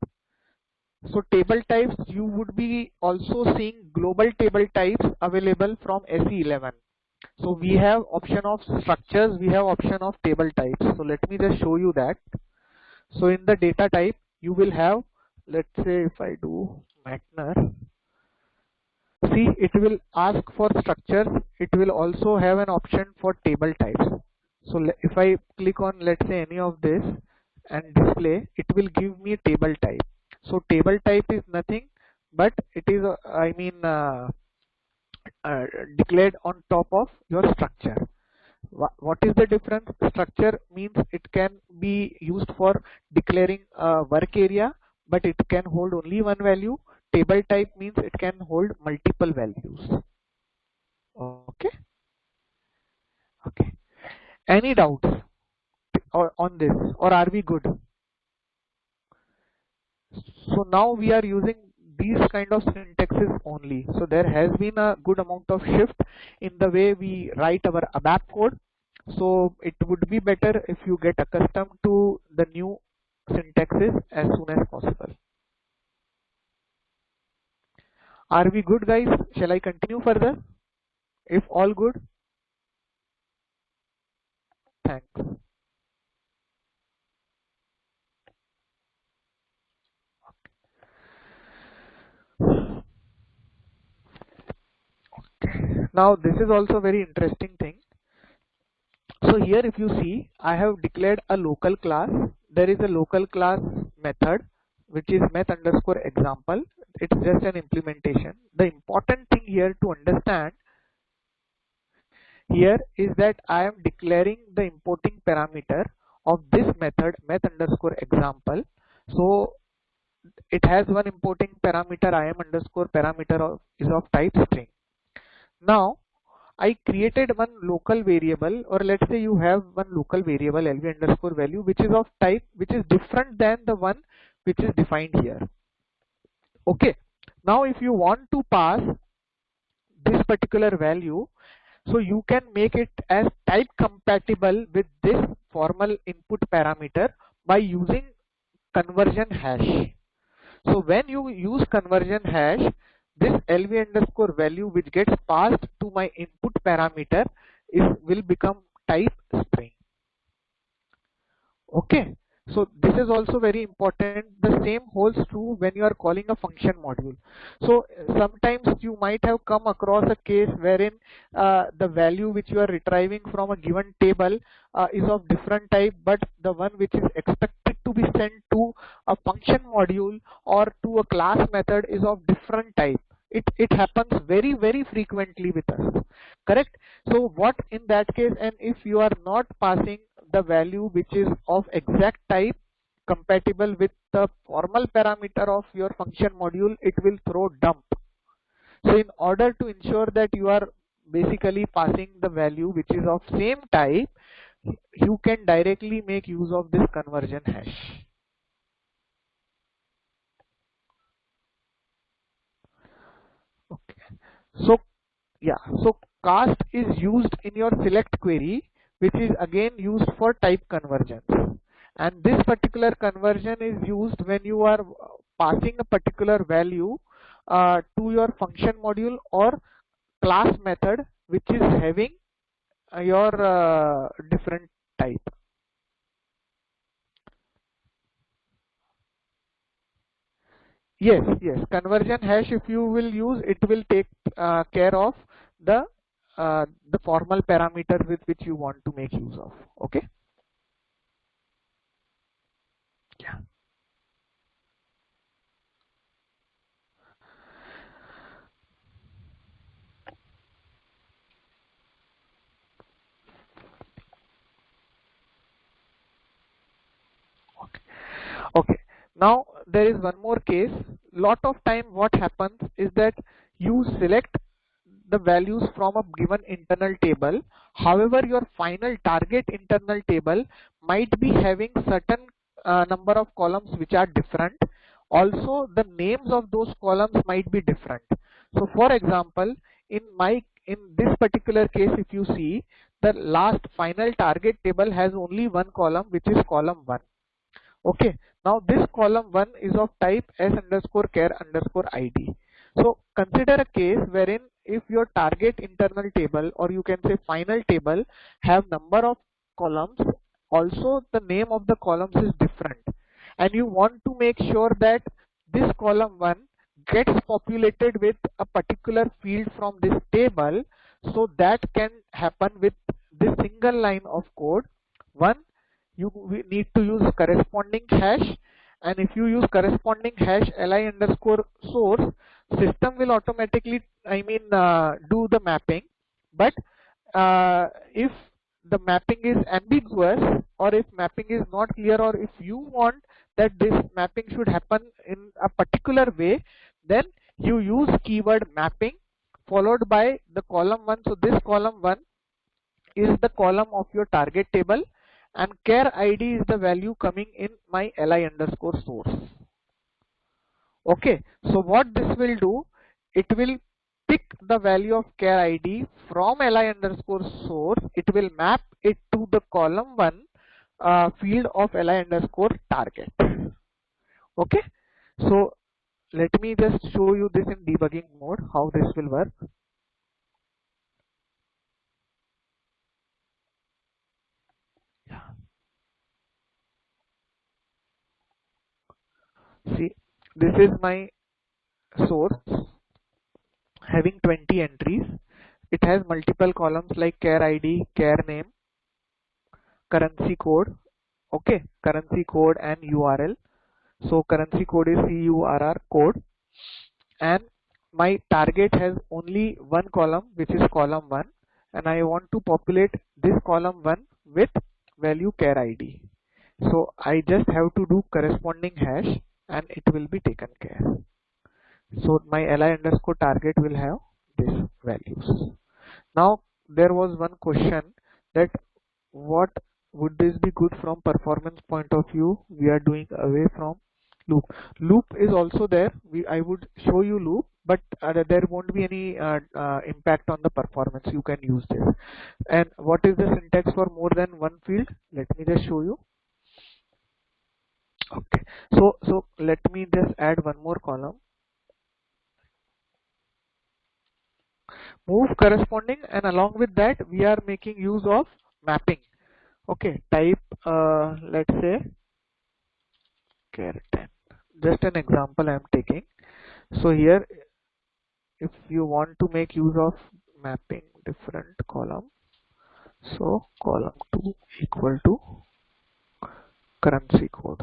So table types, you would be also seeing global table types available from SE11. So we have option of structures, we have option of table types. So let me just show you that. So in the data type, you will have, let's say if I do Mackner, see, it will ask for structures. It will also have an option for table types. So if I click on, let's say, any of this and display, it will give me table type. So table type is nothing but it is declared on top of your structure. What is the difference? Structure means it can be used for declaring a work area, but it can hold only one value. Table type means it can hold multiple values. Okay, okay, any doubts on this, or are we good? So now we are using these kind of syntaxes only. So there has been a good amount of shift in the way we write our ABAP code. So it would be better if you get accustomed to the new syntaxes as soon as possible. Are we good, guys? Shall I continue further? If all good, thanks. Now this is also very interesting thing. So here if you see, I have declared a local class. There is a local class method which is math underscore example. It's just an implementation. The important thing here to understand here is that I am declaring the importing parameter of this method math underscore example. So it has one importing parameter im underscore parameter is of type string. Now I created one local variable, or let's say you have one local variable lv underscore value which is of type which is different than the one which is defined here. Okay, now if you want to pass this particular value, so you can make it as type compatible with this formal input parameter by using conversion hash. So when you use conversion hash, this lv underscore value which gets passed to my input parameter will become type string. Okay, so this is also very important. The same holds true when you are calling a function module. So sometimes you might have come across a case wherein the value which you are retrieving from a given table is of different type, but the one which is expected to be sent to a function module or to a class method is of different type. It happens very frequently with us, correct? So what in that case, and if you are not passing the value which is of exact type compatible with the formal parameter of your function module, it will throw dump. So in order to ensure that you are basically passing the value which is of same type, you can directly make use of this conversion hash. Okay, so yeah, so cast is used in your select query, which is again used for type conversions, and this particular conversion is used when you are passing a particular value to your function module or class method which is having your different type. Yes, conversion hash if you will use, it will take care of the the formal parameter with which you want to make use of. Okay. Yeah. Okay. Now there is one more case. Lot of time what happens is that you select the values from a given internal table. However, your final target internal table might be having certain number of columns which are different. Also, the names of those columns might be different. So, for example, in this particular case, if you see, the last final target table has only one column, which is column 1. Okay, now this column 1 is of type s underscore char underscore id. So consider a case wherein if your target internal table, or you can say final table, have number of columns, also the name of the columns is different, and you want to make sure that this column 1 gets populated with a particular field from this table. So that can happen with this single line of code. One, we need to use corresponding hash, and if you use corresponding hash li underscore source, system will automatically do the mapping. But if the mapping is ambiguous, or if mapping is not clear, or if you want that this mapping should happen in a particular way, then you use keyword mapping followed by the column 1. So this column 1 is the column of your target table, and char id is the value coming in my li underscore source. Okay, so what this will do, it will pick the value of char id from li underscore source. It will map it to the column 1 field of li underscore target. Okay, so let me just show you this in debugging mode, how this will work. See, this is my source having 20 entries. It has multiple columns like char id, char name, currency code, okay, currency code and URL. So currency code is CURR code, and my target has only one column which is column 1, and I want to populate this column 1 with value char id. So I just have to do corresponding hash and it will be taken care. So my li underscore target will have these values. Now there was one question that what would this be good from performance point of view? We are doing away from loop. Loop is also there. I would show you loop, but there won't be any impact on the performance. You can use this. And what is the syntax for more than one field? Let me just show you. Okay. So let me just add one more column. Move corresponding, and along with that we are making use of mapping. Okay, type let's say char 10. Just an example I am taking. So here if you want to make use of mapping different column, so column 2 equal to currency code.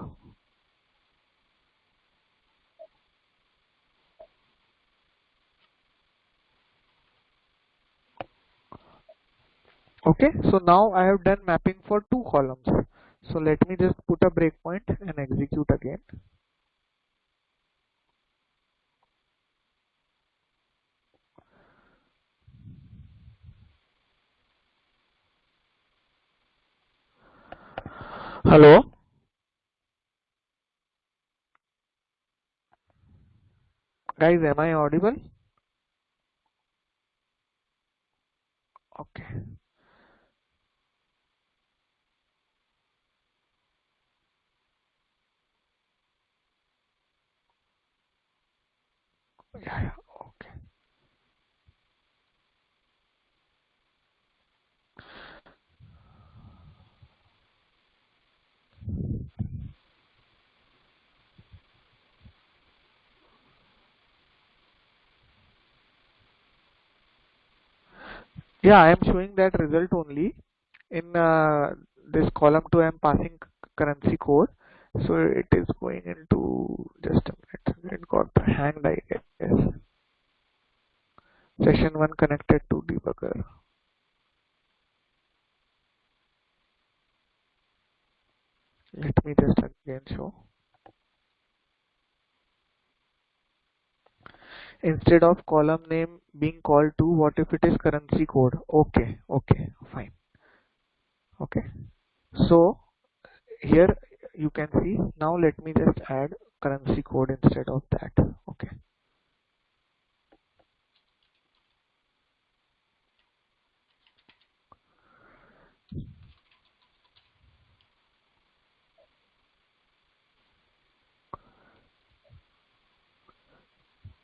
Okay, so now I have done mapping for 2 columns. So let me just put a breakpoint and execute again. Hello guys, am I audible? Okay. Yeah, okay. Yeah, I am showing that result only. In this column 2 I am passing currency code, so it is going into, just a minute, it got hanged I guess. Session 1 connected to debugger. Let me just again show. Instead of column name being called to, what if it is currency code? Okay, fine. Okay, so here you can see. Now let me just add currency code instead of that. Okay.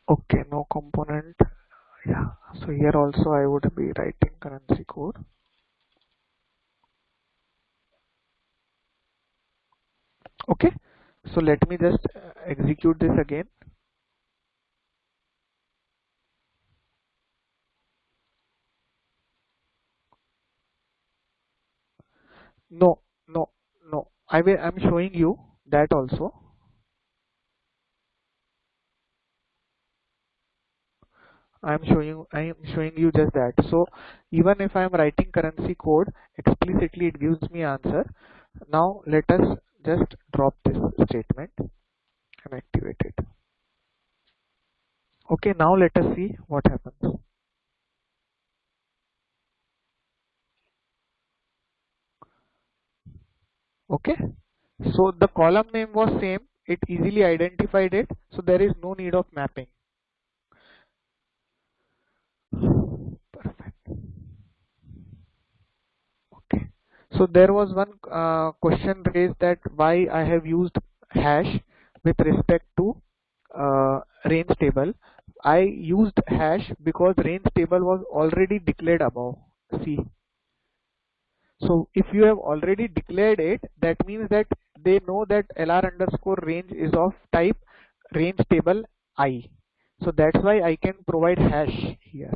Okay, no component. Yeah, so here also I would be writing currency code. Okay, so let me just execute this again. No, I'm showing you that also. I am showing you just that. So even if I am writing currency code explicitly, it gives me answer. Now let us just drop this statement and activate it. Okay, now let us see what happens. Okay, so the column name was same, it easily identified it, so there is no need of mapping. Perfect. Okay, so there was one question raised that why I have used hash with respect to range table. I used hash because range table was already declared above. See, so if you have already declared it, that means that they know that lr underscore range is of type range table I. So that's why I can provide hash here.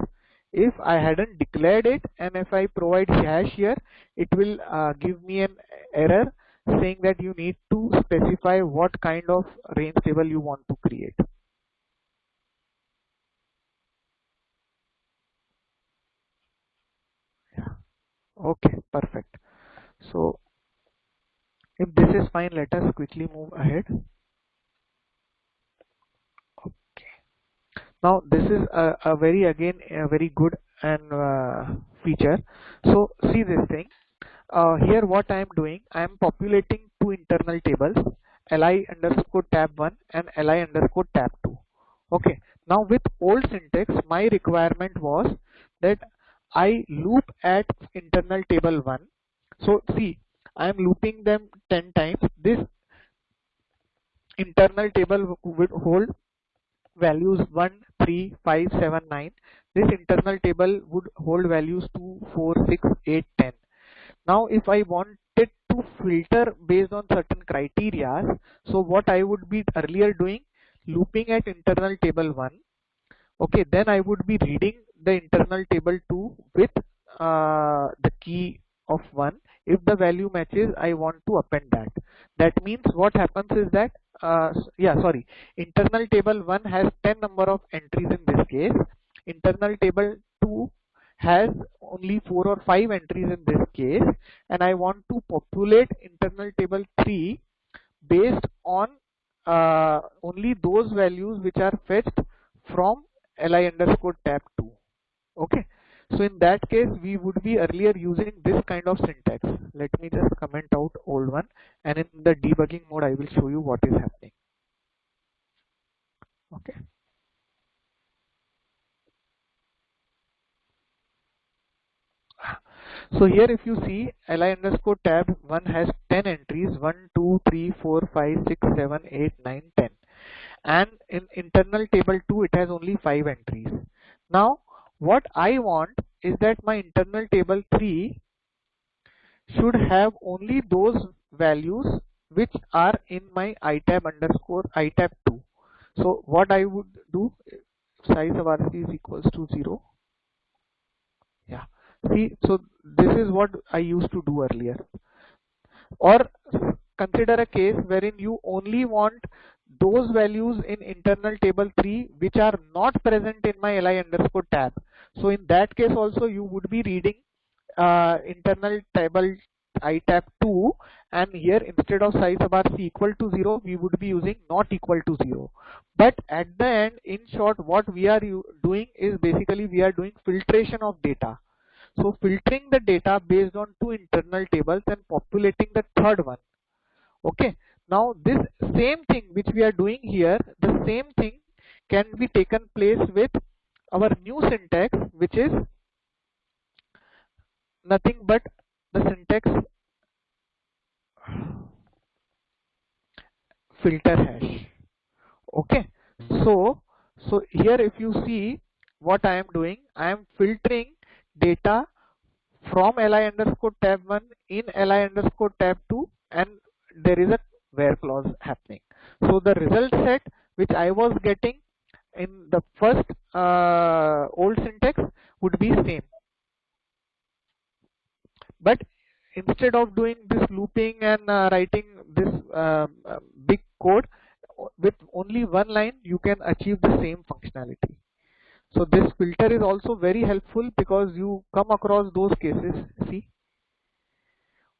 If I hadn't declared it and if I provide hash here, it will give me an error saying that you need to specify what kind of range table you want to create. Okay, perfect. So if this is fine, let us quickly move ahead. Okay. Now this is a very again a very good and feature. So see this thing. Here what I am doing, I am populating two internal tables, li underscore tab 1 and li underscore tab 2. Okay. Now with old syntax, my requirement was that I loop at internal table 1. So see, I am looping them 10 times. This internal table would hold values 1, 3, 5, 7, 9. This internal table would hold values 2, 4, 6, 8, 10. Now if I wanted to filter based on certain criteria, so what I would be earlier doing, looping at internal table 1. Okay, then I would be reading the internal table 2 with the key of 1. If the value matches, I want to append that. That means what happens is that internal table 1 has 10 number of entries in this case. Internal table 2 has only 4 or 5 entries in this case, and I want to populate internal table 3 based on only those values which are fetched from li underscore tab 2. Okay, so in that case we would be earlier using this kind of syntax. Let me just comment out old one, and in the debugging mode I will show you what is happening. Okay, so here if you see, li underscore tab 1 has 10 entries, 1 2 3 4 5 6 7 8 9 10, and in internal table 2 it has only 5 entries. Now what I want is that my internal table 3 should have only those values which are in my itab underscore itab 2. So what I would do, size of RC is equals to 0. Yeah, see, so this is what I used to do earlier. Or consider a case wherein you only want those values in internal table 3 which are not present in my li underscore tab. So in that case also you would be reading internal table itab 2, and here instead of size bar c equal to 0 we would be using not equal to 0. But at the end, in short, what we are doing is basically we are doing filtration of data. So filtering the data based on two internal tables and populating the third one. Okay, now this same thing which we are doing here, the same thing can be taken place with our new syntax, which is nothing but the syntax filter hash. Okay, so here if you see what I am doing, I am filtering data from li underscore tab 1 in li underscore tab 2, and there is a where clause happening. So the result set which I was getting in the first old syntax would be same, but instead of doing this looping and writing this big code with only one line, you can achieve the same functionality. So this filter is also very helpful because you come across those cases. See,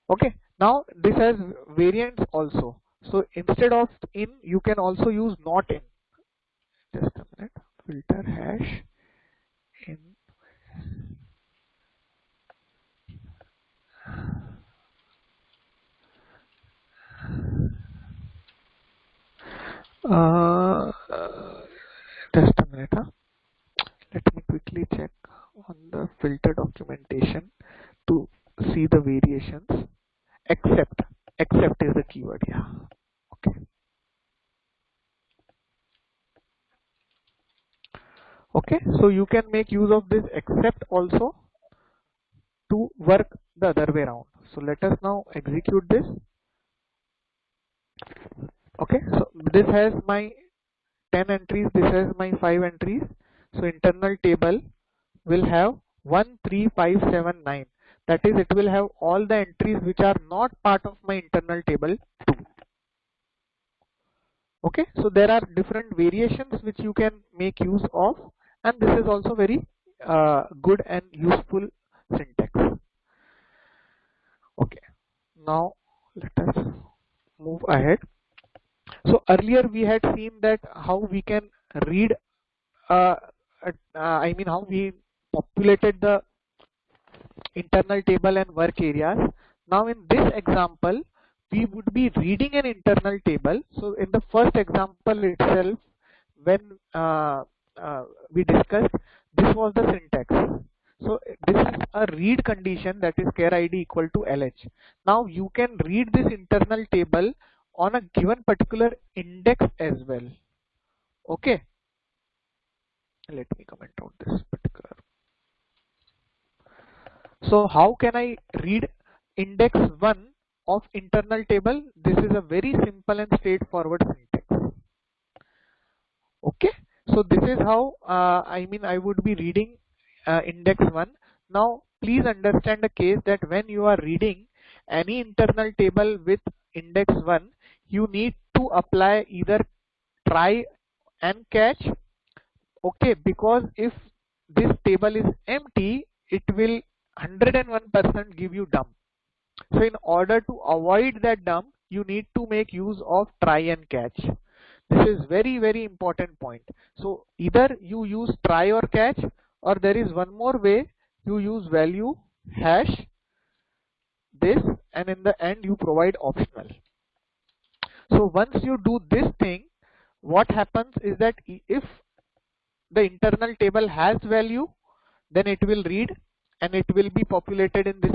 okay, now this has variants also. So instead of in, you can also use not in. Just a minute, filter hash in. Uh, just a minute, huh? Let me quickly check on the filter documentation to see the variations. Except, except is the keyword. Yeah. Okay. Okay. So you can make use of this except also to work the other way around. So let us now execute this. Okay. So this has my 10 entries. This has my 5 entries. So internal table will have 1, 3, 5, 7, 9. That is, it will have all the entries which are not part of my internal table 2. Okay, so there are different variations which you can make use of, and this is also very good and useful syntax. Now let us move ahead. So earlier we had seen that how we can read, uh, how we populated the internal table and work areas. Now in this example, we would be reading an internal table. So in the first example itself, when we discussed, this was the syntax. So this is a read condition, that is char id equal to LH. Now you can read this internal table on a given particular index as well. Okay. Let me comment out this particular. So how can I read index 1 of internal table? This is a very simple and straightforward syntax. Okay. So this is how I would be reading index 1. Now please understand the case that when you are reading any internal table with index 1, you need to apply either try and catch. Okay, because if this table is empty, it will 101% give you dump. So in order to avoid that dump, you need to make use of try and catch. This is very important point. So either you use try or catch, or there is one more way, you use value hash this, and in the end you provide optional. So once you do this thing, what happens is that if the internal table has value, then it will read and it will be populated in this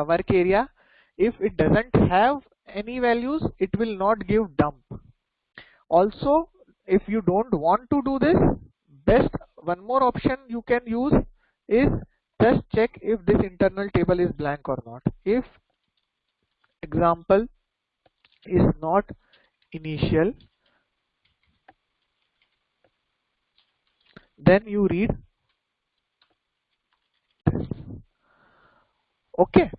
work area. If it doesn't have any values, it will not give dump. Also, if you don't want to do this, best one more option you can use is just check if this internal table is blank or not. If example is not initial, then you read this. Okay.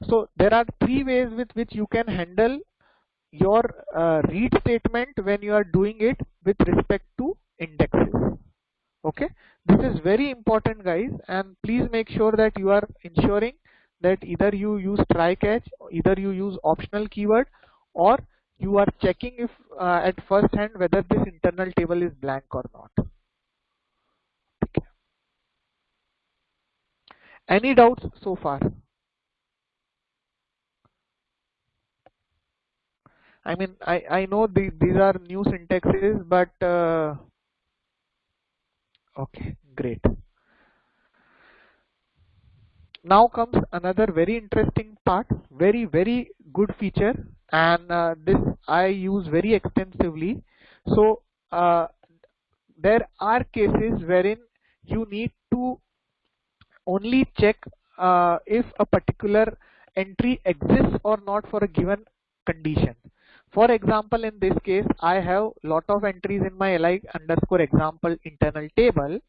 So there are three ways with which you can handle your read statement when you are doing it with respect to indexes. Okay, this is very important, guys, and please make sure that you are ensuring that either you use try catch, either you use optional keyword, or you are checking if at first hand whether this internal table is blank or not. Okay. Any doubts so far? I mean, I know these are new syntaxes, but okay, great. Now comes another very interesting part, very good feature, and this I use very extensively. So there are cases wherein you need to only check if a particular entry exists or not for a given condition. For example, in this case, I have lot of entries in my li underscore example internal table,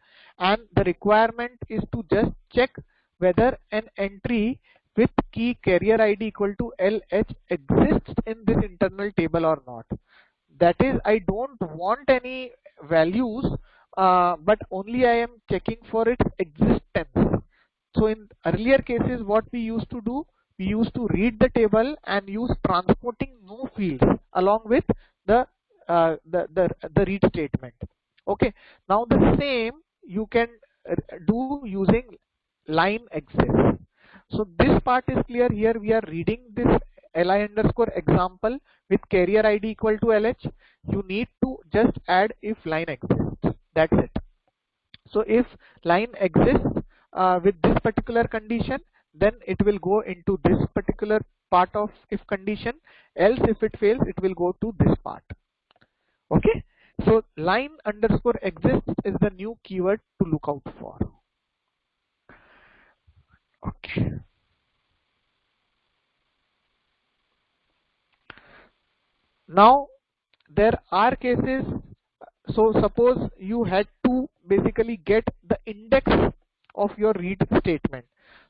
and the requirement is to just check whether an entry with key carrier ID equal to LH exists in this internal table or not. That is, I don't want any values, but only I am checking for its existence. So in earlier cases, what we used to do, we used to read the table and use transporting no fields along with the read statement. Okay, now the same you can do using line exists. So this part is clear. Here we are reading this li underscore example with carrier ID equal to LH. You need to just add if line exists. That's it. So if line exists with this particular condition, then it will go into this particular part of if condition. Else if it fails, it will go to this part. Okay. So line underscore exists is the new keyword to look out for. Okay. Now there are cases, so suppose you had to basically get the index of your read statement.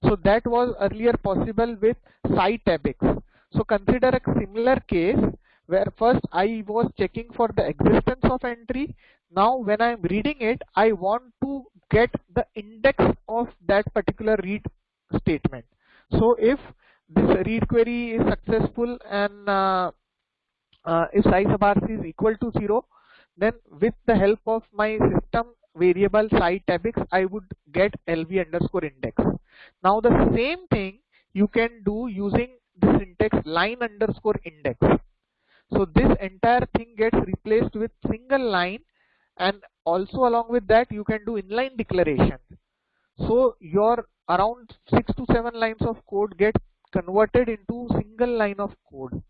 So that was earlier possible with SciTabix. So consider a similar case where first I was checking for the existence of entry. Now when I am reading it, I want to get the index of that particular read statement. So if this read query is successful and if size of RC is equal to 0, then with the help of my system variable site_abix, I would get LV underscore index. Now the same thing you can do using the syntax line underscore index. So this entire thing gets replaced with single line, and also along with that you can do inline declaration. So your around 6 to 7 lines of code get converted into single line of code.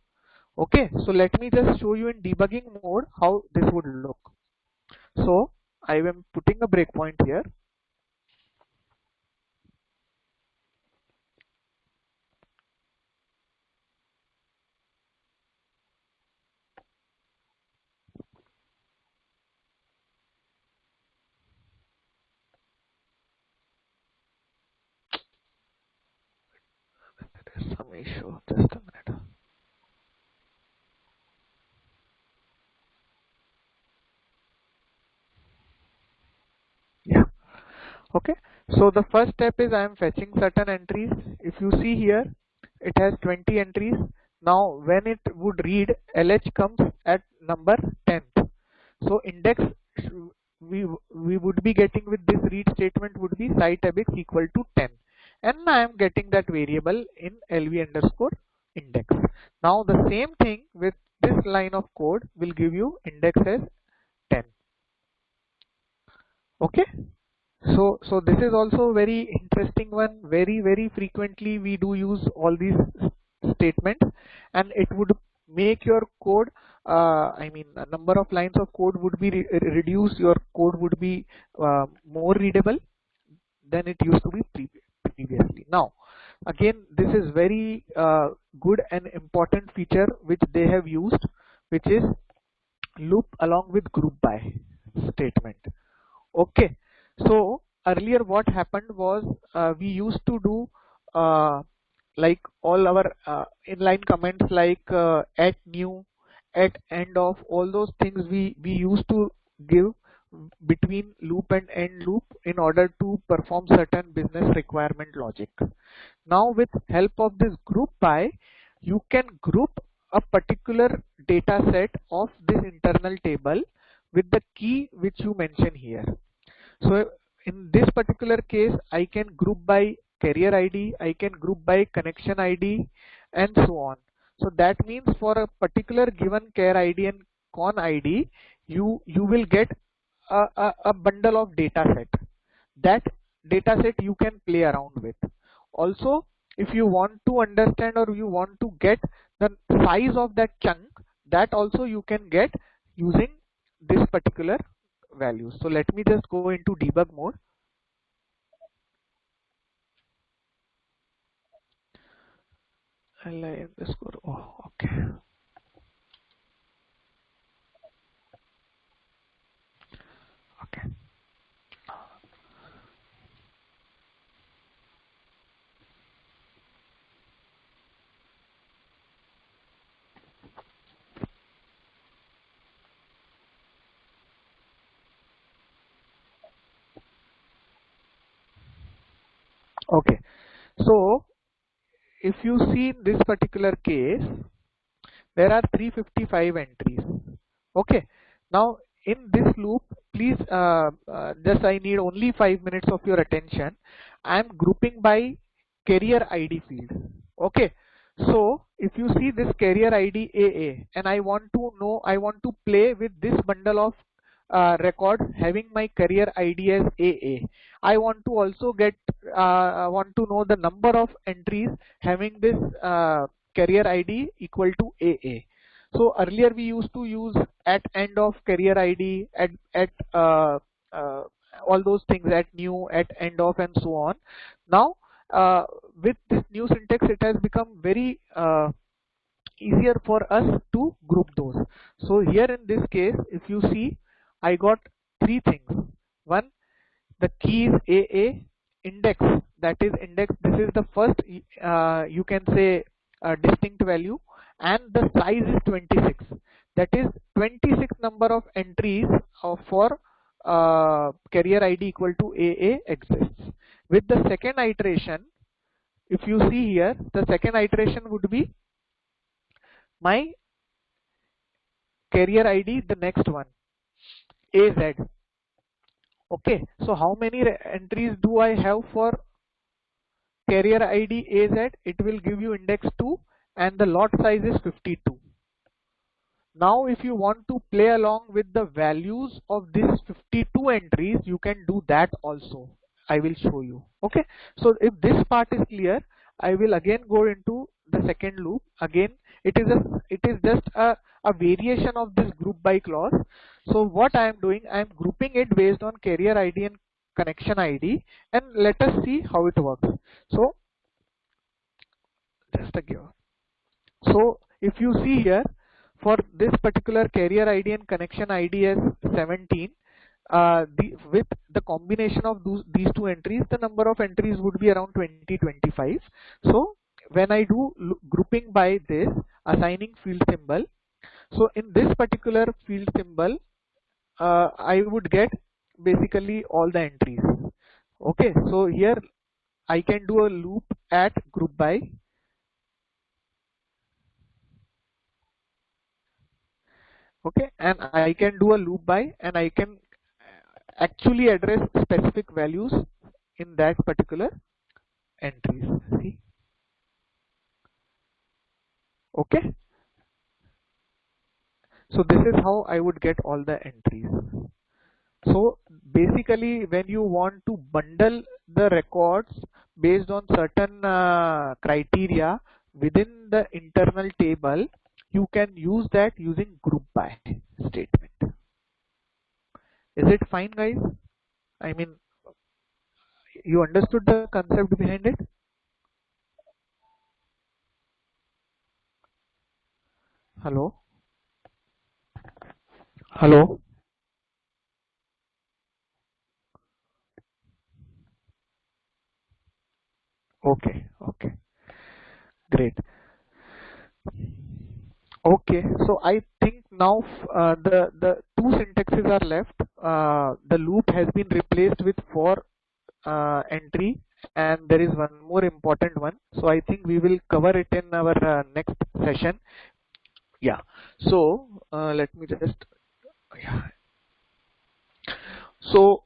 Okay, so let me just show you in debugging mode how this would look. So I am putting a breakpoint here. There is some issue, just a minute. Yeah. Okay, so the first step is I am fetching certain entries. If you see here, it has 20 entries. Now when it would read, LH comes at number 10th. So index we would be getting with this read statement would be site_abix equal to 10, and I am getting that variable in LV underscore index. Now the same thing with this line of code will give you index as 10. Okay. So this is also very interesting one. Very frequently we do use all these statements, and it would make your code, I mean, a number of lines of code would be reduced. Your code would be more readable than it used to be previously. Now, again, this is very good and important feature which they have used, which is loop along with group by statement. Okay, so earlier what happened was we used to do like all our inline comments like at new, at end of, all those things we used to give between loop and end loop in order to perform certain business requirement logic. Now with help of this group by, you can group a particular data set of this internal table with the key which you mention here. So in this particular case, I can group by carrier ID, I can group by connection ID, and so on. So that means for a particular given care ID and con ID, you will get a bundle of data set. That data set you can play around with. Also, if you want to understand or you want to get the size of that chunk, that also you can get using this particular value. So let me just go into debug mode. Li underscore, oh, okay. Okay. Okay. So if you see this particular case, there are 355 entries. Okay. Now in this loop, please just I need only 5 minutes of your attention. I am grouping by carrier ID field. Okay. So if you see this carrier ID AA, and I want to know, I want to play with this bundle of record having my carrier ID as AA. I want to also get want to know the number of entries having this carrier ID equal to AA. So earlier we used to use at end of carrier ID, at uh, all those things, at new, at end of, and so on. Now with this new syntax, it has become very easier for us to group those. So here in this case, if you see, I got three things. One, the key is AA, index, that is index, this is the first you can say distinct value, and the size is 26, that is 26 number of entries for carrier ID equal to AA exists. With the second iteration, if you see here, the second iteration would be my carrier ID, the next one, AZ. Okay, so how many entries do I have for carrier ID AZ? It will give you index 2 and the lot size is 52. Now if you want to play along with the values of these 52 entries, you can do that also. I will show you. Okay, so if this part is clear, I will again go into the second loop. Again, it is just a variation of this group by clause. So what I am doing, I am grouping it based on carrier ID and connection ID, and let us see how it works. So just a give. So if you see here, for this particular carrier ID and connection ID as 17, with the combination of these two entries, the number of entries would be around 20-25. So when I do grouping by this, assigning field symbol, so in this particular field symbol, I would get basically all the entries. Okay, so here I can do a loop at group by. Okay, and I can do a loop by, and I can actually address specific values in that particular entries. See, okay, so this is how I would get all the entries. So basically, when you want to bundle the records based on certain criteria within the internal table, you can use that using group by statement. Is it fine, guys? I mean, you understood the concept behind it? Hello? Hello? Okay, okay, great. Okay, so I think now the two syntaxes are left. The loop has been replaced with for entry, and there is one more important one. So I think we will cover it in our next session. Yeah. So let me just, yeah. So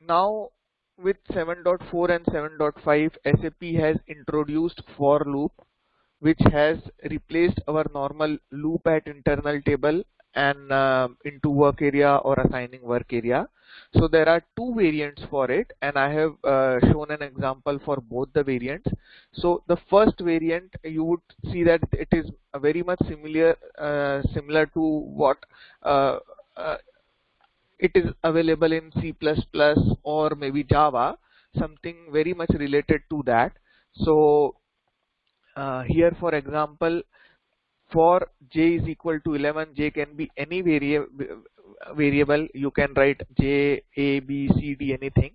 now with 7.4 and 7.5, SAP has introduced for loop, which has replaced our normal loop at internal table and into work area or assigning work area. So there are two variants for it, and I have shown an example for both the variants. So the first variant, you would see that it is very much similar to what uh, uh, it is available in C++ or maybe Java, something very much related to that. So here, for example, for j is equal to 11, j can be any variable. You can write j, a, b, c, d, anything.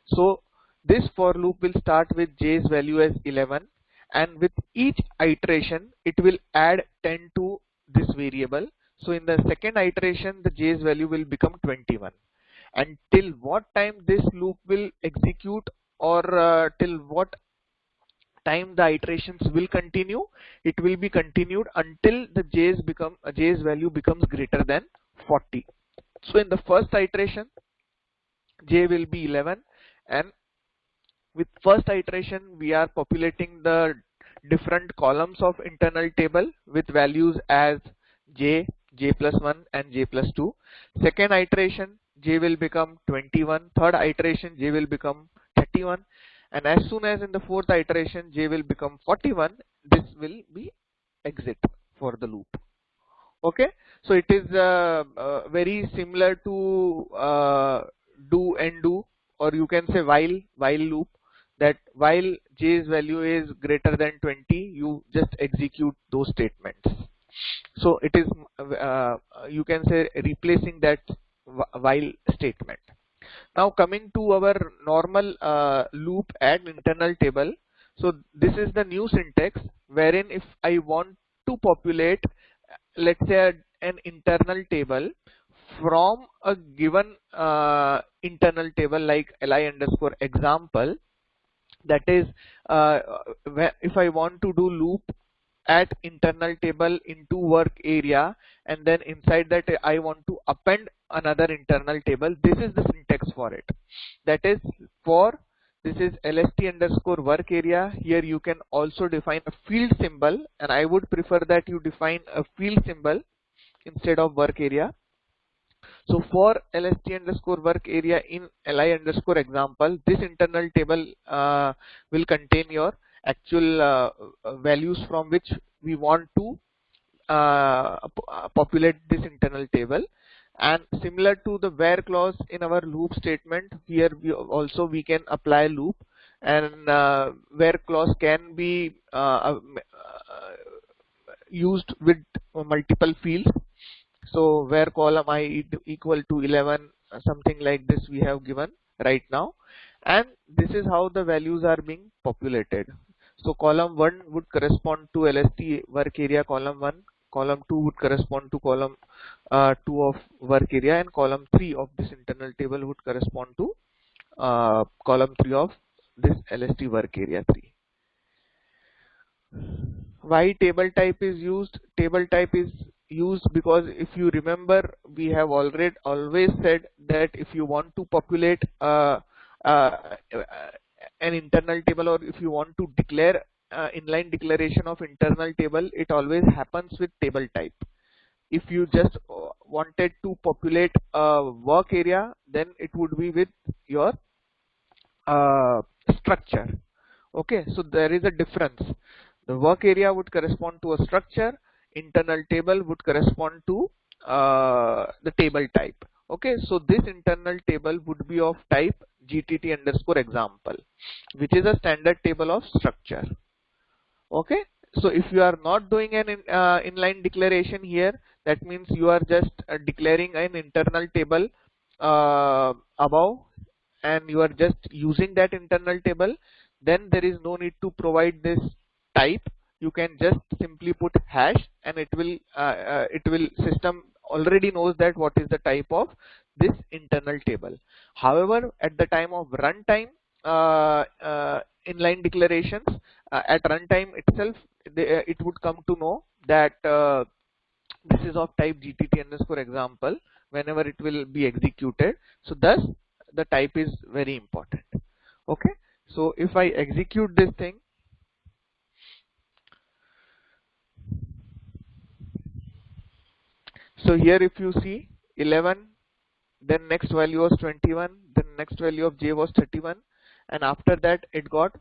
So this for loop will start with j's value as 11, and with each iteration it will add 10 to this variable. So in the second iteration, the j's value will become 21. And till what time this loop will execute, or till what time the iterations will continue, it will be continued until the j's value becomes greater than 40. So in the first iteration, j will be 11, and with first iteration we are populating the different columns of internal table with values as j, j plus 1 and j plus 2. Second iteration, j will become 21. Third iteration, j will become 31, and as soon as in the fourth iteration j will become 41, this will be exit for the loop. Okay, so it is very similar to do and do, or you can say while loop, that while j's value is greater than 20, you just execute those statements. So it is you can say replacing that while statement. Now coming to our normal loop at internal table. So this is the new syntax, wherein if I want to populate, let's say, an internal table from a given internal table like li underscore example, That is, if I want to do loop at internal table into work area, and then inside that I want to append another internal table, this is the syntax for it. That is, for this is lst underscore work area. Here you can also define a field symbol, and I would prefer that you define a field symbol instead of work area. So for lst underscore work area in li underscore example, this internal table will contain your actual values from which we want to populate this internal table. And similar to the where clause in our loop statement, here we can apply loop, and where clause can be used with multiple fields. So where column I equal to 11, something like this we have given right now, and this is how the values are being populated. So column 1 would correspond to LST work area column 1, column 2 would correspond to column 2 of work area, and column 3 of this internal table would correspond to column 3 of this LST work area 3. Why table type is used? Table type is used because if you remember, we have always said that if you want to populate uh, an internal table, or if you want to declare inline declaration of internal table, it always happens with table type. If you just wanted to populate a work area, then it would be with your structure. Okay, so there is a difference. The work area would correspond to a structure, internal table would correspond to the table type. Okay, so this internal table would be of type gtt underscore example, which is a standard table of structure. Okay, so if you are not doing an inline declaration here, that means you are just declaring an internal table above, and you are just using that internal table, then there is no need to provide this type. You can just simply put hash, and it will system already knows that what is the type of this internal table. However, at the time of runtime inline declarations, at runtime itself, it would come to know that this is of type gtt underscore example whenever it will be executed. So thus the type is very important. Okay, so if I execute this thing, so here if you see 11, then next value was 21, then next value of j was 31, and after that it got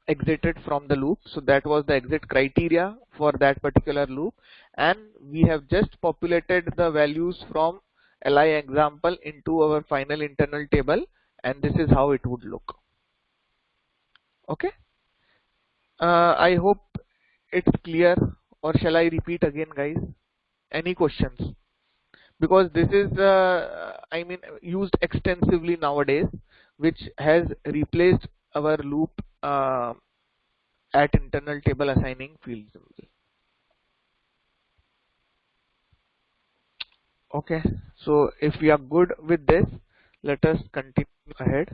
exited from the loop. So that was the exit criteria for that particular loop, and we have just populated the values from li example into our final internal table, and this is how it would look. Okay, I hope it's clear, or shall I repeat again, guys? Any questions? Because this is I mean used extensively nowadays, which has replaced our loop at internal table assigning field symbol. Okay, so if we are good with this, let us continue ahead.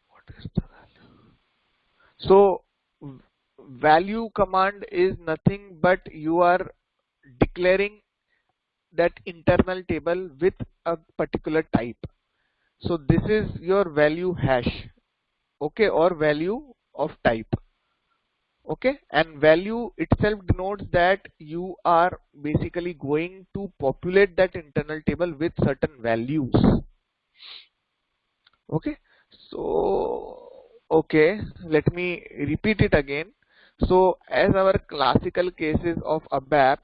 What is the value? So value command is nothing but you are declaring that internal table with a particular type. So this is your value hash, okay, or value of type. Okay, and value itself denotes that you are basically going to populate that internal table with certain values. Okay, so okay, let me repeat it again. So as our classical cases of ABAP,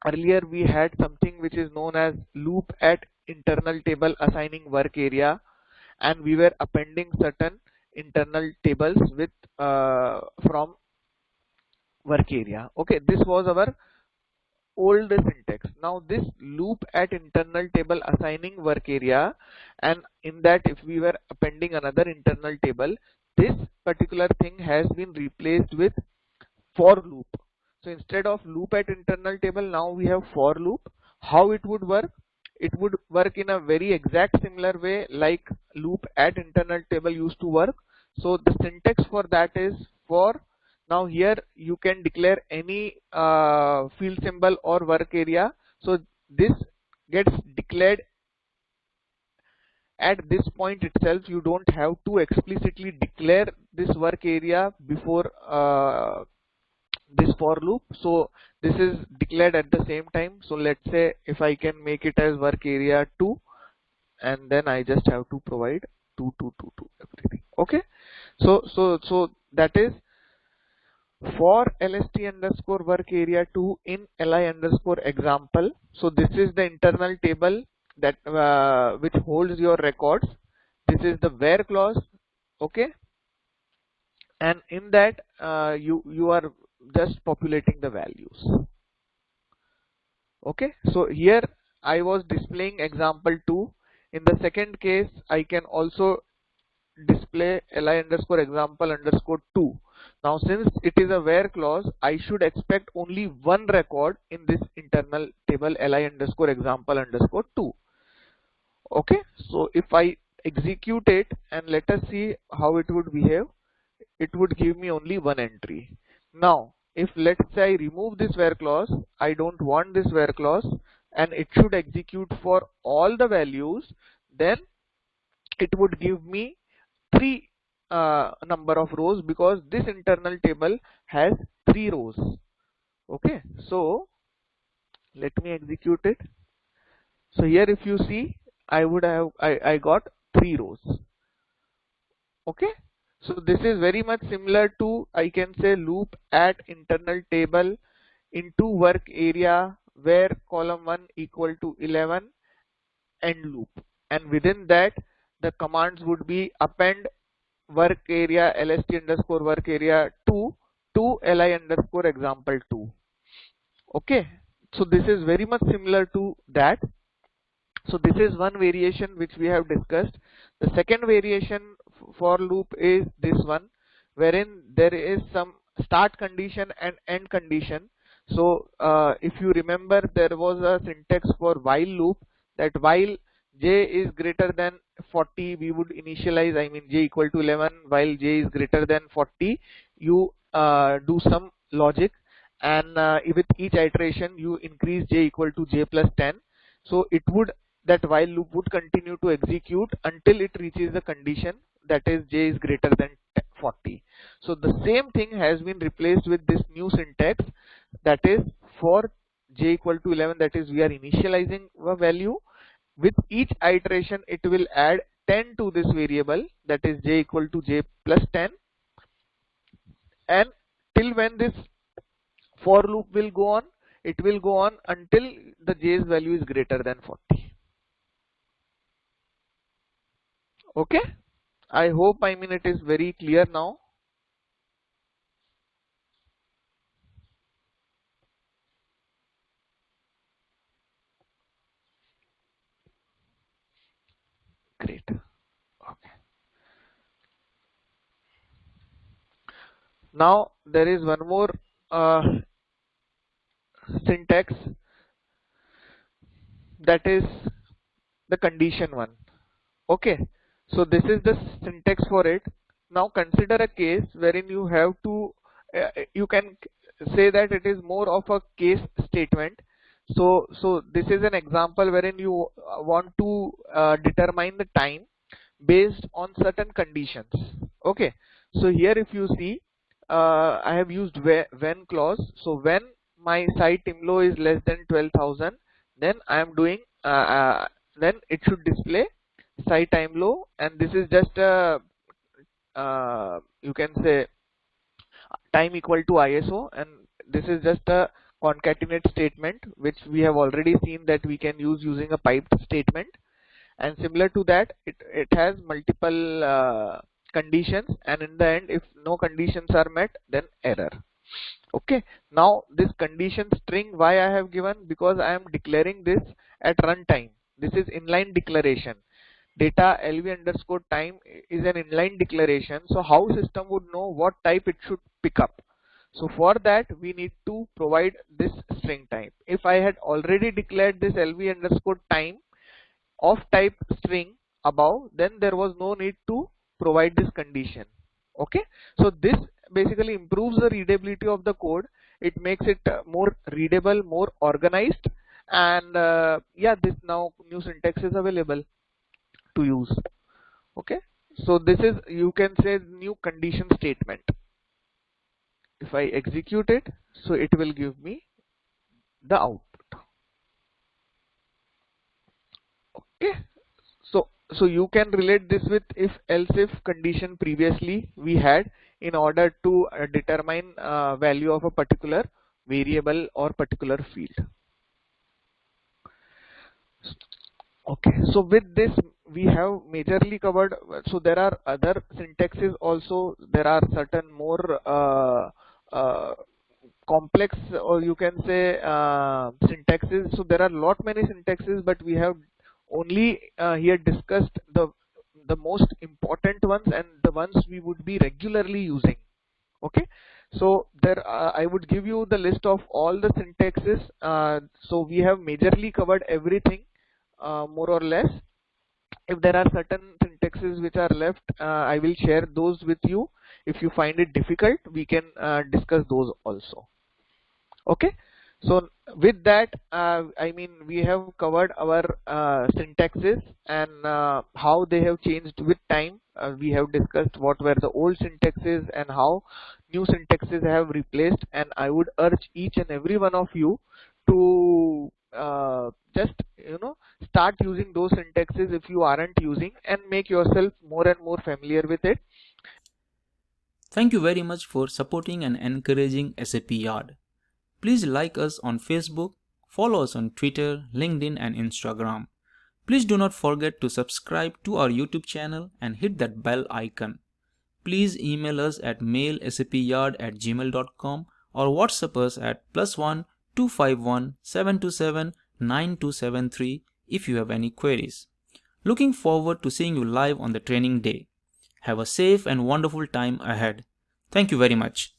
earlier we had something which is known as loop at internal table assigning work area, and we were appending certain internal tables with from work area. Okay, this was our old syntax. Now this loop at internal table assigning work area, and in that if we were appending another internal table, this particular thing has been replaced with for loop. So instead of loop at internal table, now we have for loop. How it would work? it would work in a very exact similar way like loop at internal table used to work. So the syntax for that is for, now here you can declare any field symbol or work area. So this gets declared at this point itself. You don't have to explicitly declare this work area before this for loop. So this is declared at the same time. So let's say if I can make it as work area 2, and then I just have to provide 2 2 2 2 everything. Okay, so that is for lst underscore work area 2 in li underscore example. So this is the internal table that which holds your records. This is the where clause. Okay, and in that you are just populating the values. Okay, so here I was displaying example 2. In the second case I can also display li underscore example underscore 2. Now since it is a where clause, I should expect only one record in this internal table li underscore example underscore 2. Okay, so if I execute it and let us see how it would behave, it would give me only one entry. Now if let's say I remove this where clause, I don't want this where clause, and it should execute for all the values, then it would give me 3 number of rows, because this internal table has 3 rows. Okay, so let me execute it. So here if you see, I got 3 rows. Okay, so this is very much similar to, I can say, loop at internal table into work area where column 1 equal to 11 end loop, and within that the commands would be append work area lst underscore work area 2 to li underscore example 2. Okay, so this is very much similar to that. So this is one variation which we have discussed. The second variation for loop is this one, wherein there is some start condition and end condition. So if you remember, there was a syntax for while loop, that while j is greater than 40, we would initialize, I mean j equal to 11, while j is greater than 40, you do some logic, and with each iteration you increase j equal to j plus 10. So it would, that while loop would continue to execute until it reaches the condition, that is j is greater than 40. So the same thing has been replaced with this new syntax, that is for j equal to 11, that is we are initializing a value. With each iteration it will add 10 to this variable, that is j equal to j plus 10, and till when this for loop will go on, it will go on until the j's value is greater than 40. Okay, I hope, I mean, it is very clear now. Great. Okay, now there is one more syntax, that is the condition one. Okay, so this is the syntax for it. Now consider a case wherein you have to you can say that it is more of a case statement. So this is an example wherein you want to determine the time based on certain conditions. Okay, so here if you see, I have used when clause. So when my site IMLO is less than 12,000, then I am doing then it should display site IMLO, and this is just a you can say time equal to ISO, and this is just a concatenate statement which we have already seen that we can use using a piped statement. And similar to that, it has multiple conditions, and in the end if no conditions are met, then error. Okay, now this condition string, why I have given, because I am declaring this at runtime. This is inline declaration. Data lv underscore time is an inline declaration, so how system would know what type it should pick up? So for that we need to provide this string type. If I had already declared this lv underscore time, of type string above, then there was no need to provide this condition. Okay, so this basically improves the readability of the code. It makes it more readable, more organized, and yeah, this now new syntax is available to use. Okay, so this is, you can say, new condition statement. If I execute it, so it will give me the output. Okay, so you can relate this with if else if condition previously we had in order to determine value of a particular variable or particular field. Okay, so with this we have majorly covered. So there are other syntaxes also. There are certain more uh, complex, or you can say syntaxes. So there are lot many syntaxes, but we have only here discussed the most important ones and the ones we would be regularly using. Okay, so there I would give you the list of all the syntaxes. So we have majorly covered everything, more or less. If there are certain syntaxes which are left, I will share those with you. If you find it difficult, we can discuss those also. Okay, so with that, I mean, we have covered our syntaxes and how they have changed with time. We have discussed what were the old syntaxes and how new syntaxes have replaced, and I would urge each and every one of you to just start using those syntaxes if you aren't using, and make yourself more and more familiar with it. Thank you very much for supporting and encouraging SAP Yard. Please like us on Facebook, follow us on Twitter, LinkedIn and Instagram. Please do not forget to subscribe to our YouTube channel and hit that bell icon. Please email us at mailsapyard@gmail.com or WhatsApp us at +1 251 727 9273 if you have any queries. Looking forward to seeing you live on the training day. Have a safe and wonderful time ahead. Thank you very much.